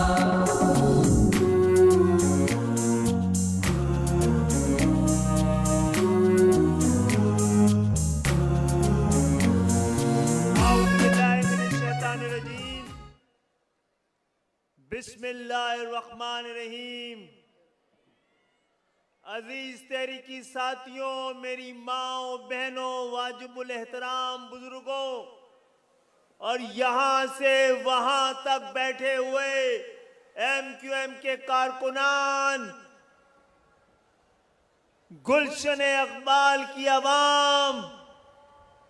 बिस्मिल्लाहिर्रहमानिर्रहीम। अजीज तहरीकी साथियों, मेरी माओ, बहनों, वाजिबुल एहतराम बुजुर्गों और यहां से वहां तक बैठे हुए एमक्यूएम के कारकुनान, गुलशन इकबाल की आवाम,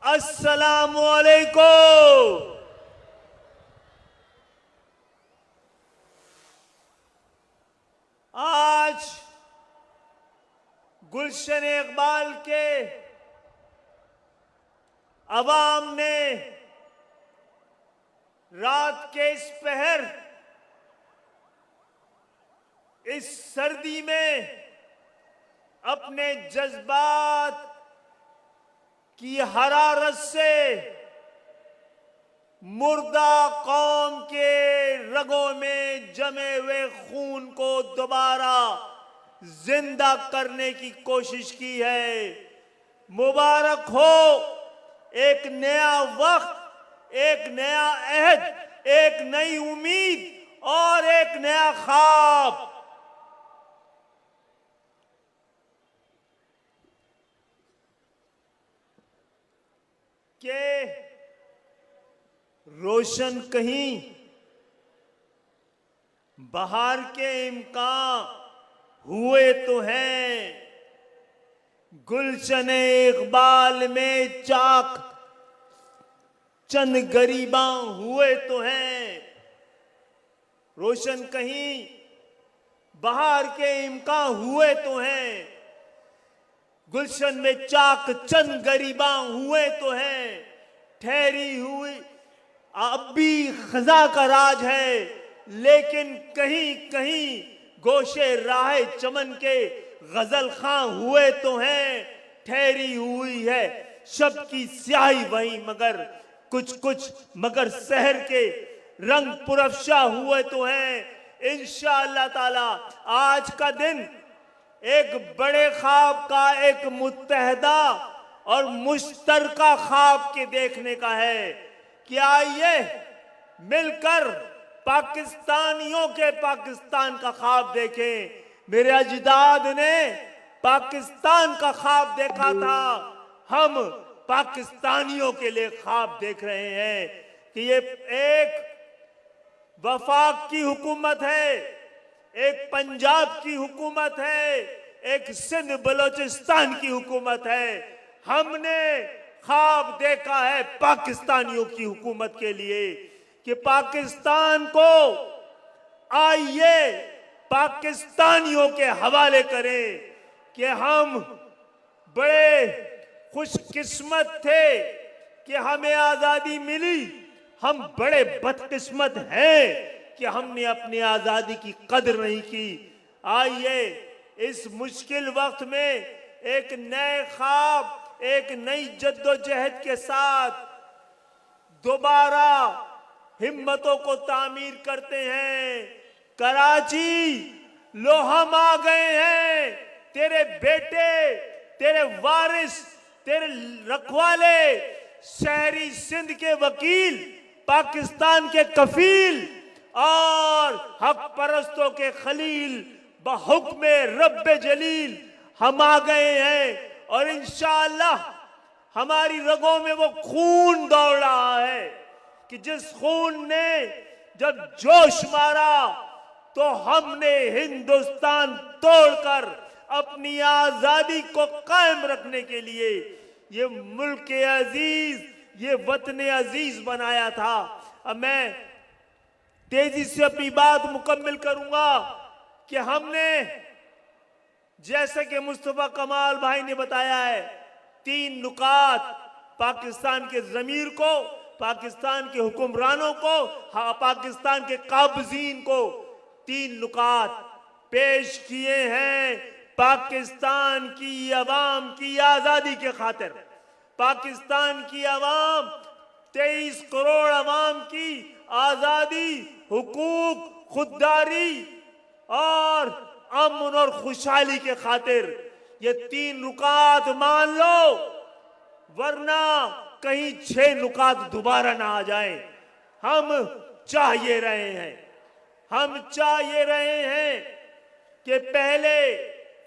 अस्सलामु अलैकुम। आज गुलशन इकबाल के अवाम ने रात के इस पहर, इस सर्दी में अपने जज्बात की हरारत से मुर्दा कौम के रगों में जमे हुए खून को दोबारा जिंदा करने की कोशिश की है। मुबारक हो, एक नया वक्त, एक नया अहद, एक नई उम्मीद और एक नया ख्वाब। के रोशन कहीं बाहर के इम्कान हुए तो हैं, गुलशन इकबाल में चाक चंद गरीबा हुए तो हैं। रोशन कहीं बाहर के इम्कान हुए तो हैं, गुलशन में चाक चंद गरीबा हुए तो हैं। ठहरी हुई अब भी खजा का राज है, लेकिन कहीं कहीं गोशे राह चमन के गजल खां हुए तो हैं। ठहरी हुई है शब की स्याही वहीं, मगर कुछ मगर शहर के रंग पुरफ्शा हुए तो हैं। इंशाअल्लाह ताला आज का दिन एक बड़े ख्वाब का, एक मुत्तहदा और मुश्तरका ख्वाब के देखने का है कि आइए मिलकर पाकिस्तानियों के पाकिस्तान का ख्वाब देखें। मेरे अजदाद ने पाकिस्तान का ख्वाब देखा था, हम पाकिस्तानियों के लिए ख्वाब देख रहे हैं कि ये एक वफाक की हुकूमत है, एक पंजाब की हुकूमत है, एक सिंध बलोचिस्तान की हुकूमत है। हमने ख्वाब देखा है पाकिस्तानियों की हुकूमत के लिए कि पाकिस्तान को आइए पाकिस्तानियों के हवाले करें कि हम बड़े खुशकिस्मत थे कि हमें आजादी मिली, हम बड़े बदकिस्मत हैं कि हमने अपनी आजादी की कदर नहीं की। आइए इस मुश्किल वक्त में एक नए ख्वाब, एक नई जद्दोजहद के साथ दोबारा हिम्मतों को तामीर करते हैं। कराची, लो हम आ गए हैं, तेरे बेटे, तेरे वारिस, तेरे रखवाले, शहरी सिंध के वकील, पाकिस्तान के कफील और हक परस्तों के खलील, बहुक्म रब्बे जलील हम आ गए हैं। और इंशाअल्लाह हमारी रगों में वो खून दौड़ रहा है कि जिस खून ने जब जोश मारा तो हमने हिंदुस्तान तोड़कर अपनी आजादी को कायम रखने के लिए ये मुल्क अजीज, ये वतन अजीज बनाया था। अब मैं तेजी से अपनी बात मुकम्मिल करूंगा कि हमने, जैसे कि मुस्तफा कमाल भाई ने बताया है, 3 नुकात पाकिस्तान के ज़मीर को, पाकिस्तान के हुक्मरानों को, पाकिस्तान के काबजीन को 3 नुकात पेश किए हैं पाकिस्तान की अवाम की आजादी के खातिर। पाकिस्तान की अवाम, 23 करोड़ अवाम की आजादी, हुकूक, खुददारी और अमन और खुशहाली के खातिर ये 3 नुकात मान लो, वरना कहीं 6 नुकात दोबारा ना आ जाए। हम चाहिए रहे हैं, हम चाहिए रहे हैं कि पहले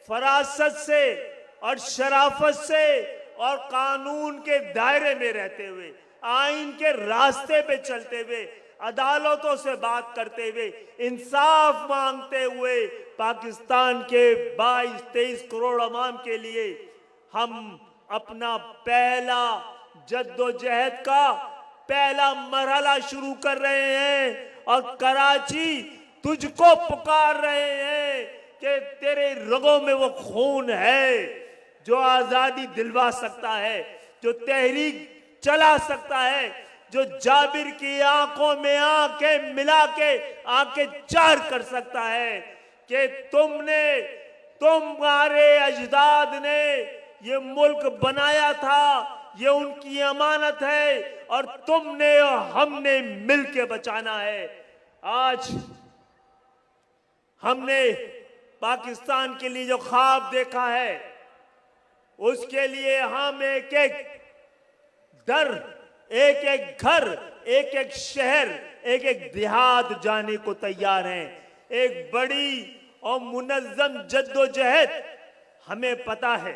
फरासत से और शराफत से और कानून के दायरे में रहते हुए, आइन के रास्ते पे चलते हुए, अदालतों से बात करते हुए, इंसाफ मांगते हुए पाकिस्तान के 22-23 करोड़ अवाम के लिए हम अपना पहला जद्दोजहद का पहला मरहला शुरू कर रहे हैं। और कराची तुझको पुकार रहे हैं कि तेरे रगों में वो खून है जो आजादी दिलवा सकता है, जो तहरीक चला सकता है, जो जाबिर की आंखों में आंखें मिला के आंखें चार कर सकता है कि तुम्हारे अजदाद ने ये मुल्क बनाया था, ये उनकी अमानत है और तुमने और हमने मिलके बचाना है। आज हमने पाकिस्तान के लिए जो ख्वाब देखा है, उसके लिए हम एक एक दर, एक एक घर, एक एक शहर, एक एक देहात जाने को तैयार हैं। एक बड़ी और मुनज्जम जद्दोजहद हमें पता है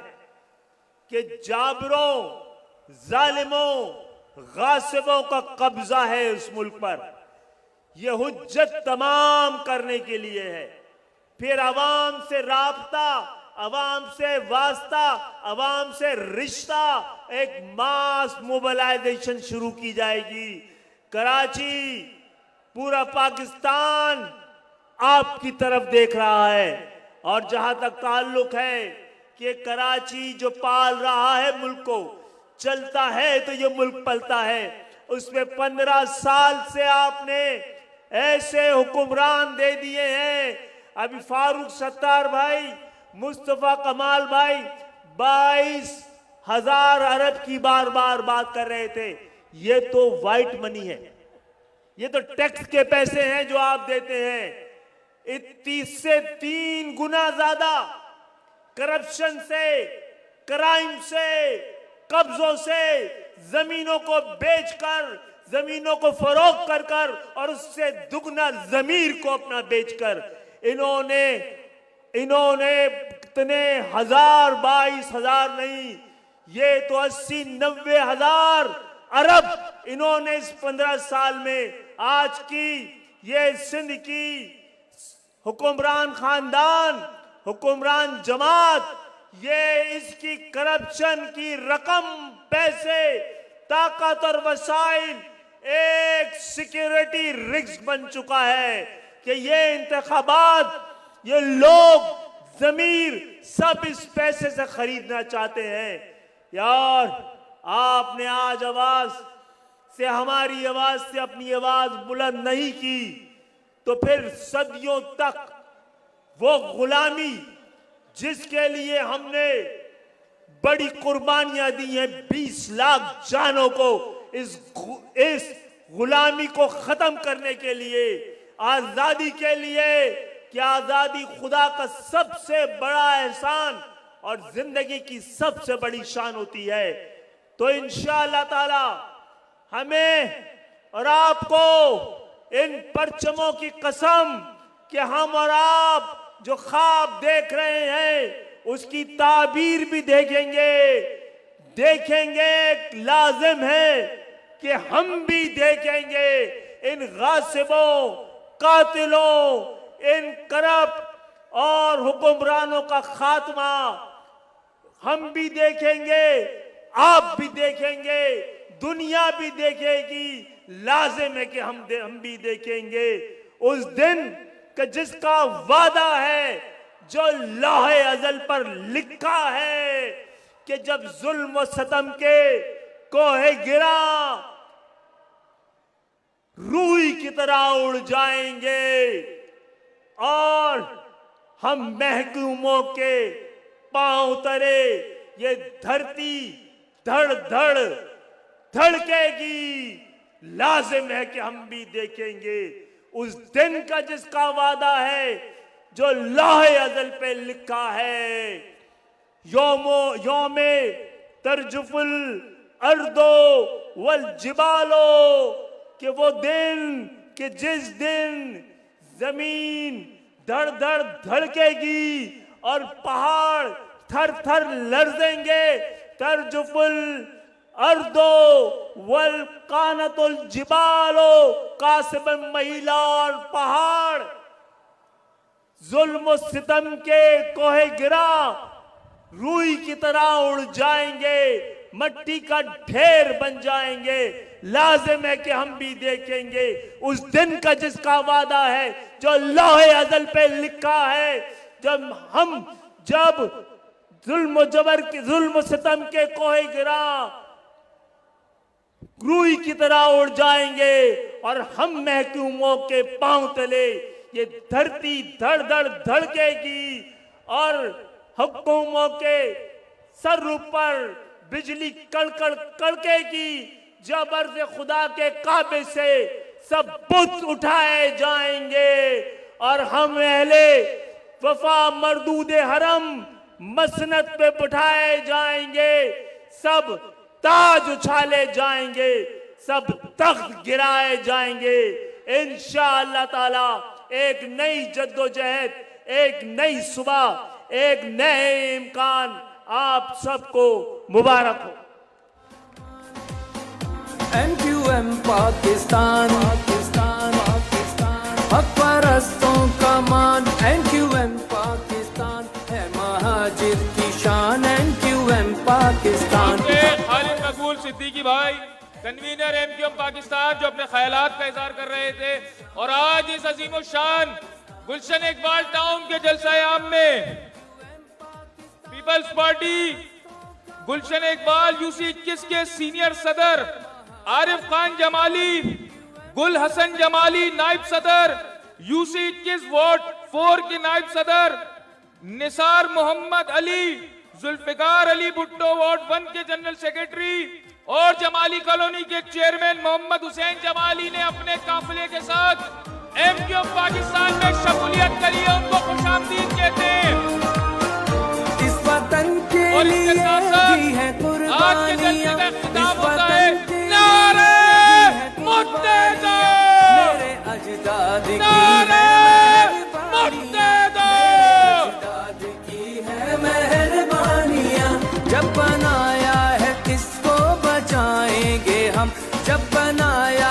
कि जाबरों, जालिमों, गासिबों का कब्जा है उस मुल्क पर। यह हुज्जत तमाम करने के लिए है। फिर अवाम से राब्ता, अवाम से वास्ता, अवाम से रिश्ता, एक मास मोबिलाइजेशन शुरू की जाएगी। कराची, पूरा पाकिस्तान आपकी तरफ देख रहा है। और जहां तक ताल्लुक है कि कराची जो पाल रहा है मुल्क को, चलता है तो ये मुल्क पलता है। उसमें 15 साल से आपने ऐसे हुक्मरान दे दिए हैं। अभी फारूक सत्तार भाई, मुस्तफा कमाल भाई 22,000 अरब की बार बार बात कर रहे थे। ये तो वाइट मनी है, ये तो टैक्स के पैसे हैं जो आप देते हैं। 30 से 3 गुना ज्यादा करप्शन से, क्राइम से, कब्जों से, जमीनों को बेचकर, जमीनों को फरोख्त कर कर और उससे दुगना जमीर को अपना बेचकर इन्होंने कितने हजार, 22,000 नहीं, ये तो 80-90 हजार अरब इन्होंने इस 15 साल में, आज की ये सिंध की हुक्मरान खानदान, हुक्मरान जमात, ये इसकी करप्शन की रकम, पैसे, ताकत और वसाइल एक सिक्योरिटी रिस्क बन चुका है कि ये इंतखाबात, ये लोग, जमीर सब इस पैसे से खरीदना चाहते हैं। यार, आपने आज आवाज से, हमारी आवाज से अपनी आवाज बुलंद नहीं की तो फिर सदियों तक वो गुलामी जिसके लिए हमने बड़ी कुर्बानियां दी हैं, 20 लाख जानों को इस गुलामी को खत्म करने के लिए, आजादी के लिए, कि आजादी खुदा का सबसे बड़ा एहसान और जिंदगी की सबसे बड़ी शान होती है। तो इंशाअल्लाह ताला हमें और आपको इन परचमों की कसम कि हम और आप जो ख्वाब देख रहे हैं उसकी ताबीर भी देखेंगे। लाजिम है कि हम भी देखेंगे इन गासिबों, कातिलों, इन करप्ट और हुक्मरानों का खात्मा। हम भी देखेंगे, आप भी देखेंगे, दुनिया भी देखेगी। लाजिम है कि हम भी देखेंगे उस दिन कि जिसका वादा है, जो लौहे अज़ल पर लिखा है कि जब जुल्म व सतम के कोहे गिरा, रूई की तरह उड़ जाएंगे और हम महकूमों के पांव तले ये धरती धड़ धड़ धड़केगी। लाजिम है कि हम भी देखेंगे उस दिन का जिसका वादा है, जो लौहे अज़ल पे लिखा है। यौमे तरजुफुल अर्दो वल जिबालो, कि वो दिन कि जिस दिन जमीन धड़ धड़ धड़केगी और पहाड़ थर थर लरजेंगे। तरजुफुल अर्दो वल कानतुल जिबालो, कासिब महिला और पहाड़ जुल्म सितम के कोहे गिरा रूई की तरह उड़ जाएंगे, मट्टी का ढेर बन जाएंगे। लाजिम है कि हम भी देखेंगे उस दिन का जिसका वादा है, जो लौहे अज़ल पे लिखा है। जब जुल्म सितम के कोहे गिरा रूई की तरह उड़ जाएंगे और हम महकूमों के पांव तले ये धरती धड़ धड़ धड़केगी और हुक्मों के सर ऊपर बिजली कड़कड़ कड़केगी। जब अर्ज़ खुदा के काबे से सब बुत उठाए जाएंगे और हम अहले वफा मरदूद हरम मसनद पे बिठाए जाएंगे, सब ताज उछाले जाएंगे, सब तख्त गिराए जाएंगे। इंशाअल्लाह ताला एक नई जद्दोजहद, एक नई सुबह, एक नए इम्कान आप सबको मुबारक हो। MQM पाकिस्तान, पाकिस्तान, पाकिस्तान, हक परस्तों का मान। MQM पाकिस्तान है महाजिर की शान। MQM पाकिस्तान। खालिद मकबूल सिद्दीकी भाई, कन्वीनर MQM पाकिस्तान, जो अपने ख्यालात का इजहार कर रहे थे। और आज इस अजीम शान गुलशन इकबाल टाउन के जलसा आम में पीपल्स पार्टी गुलशन इकबाल UC 21 के सीनियर सदर आरिफ खान जमाली, गुल हसन जमाली नायब सदर, UC 21 वार्ड 4 के नायब सदर, निसार मोहम्मद अली, जुल्फिकार अली भुट्टो वार्ड 1 के जनरल सेक्रेटरी और जमाली कॉलोनी के चेयरमैन मोहम्मद हुसैन जमाली ने अपने काफिले के साथ MQM पाकिस्तान में शमूलियत करी है। उनको खुशामदीद कहते हैं। इस वतन के लिए दी है कुर्बानियां, इस वतन के नारे मुत्तहदा, मेरे अजदाद की है मेहरबानियां। जब बनाया है किसको बचाएंगे हम, जब बनाया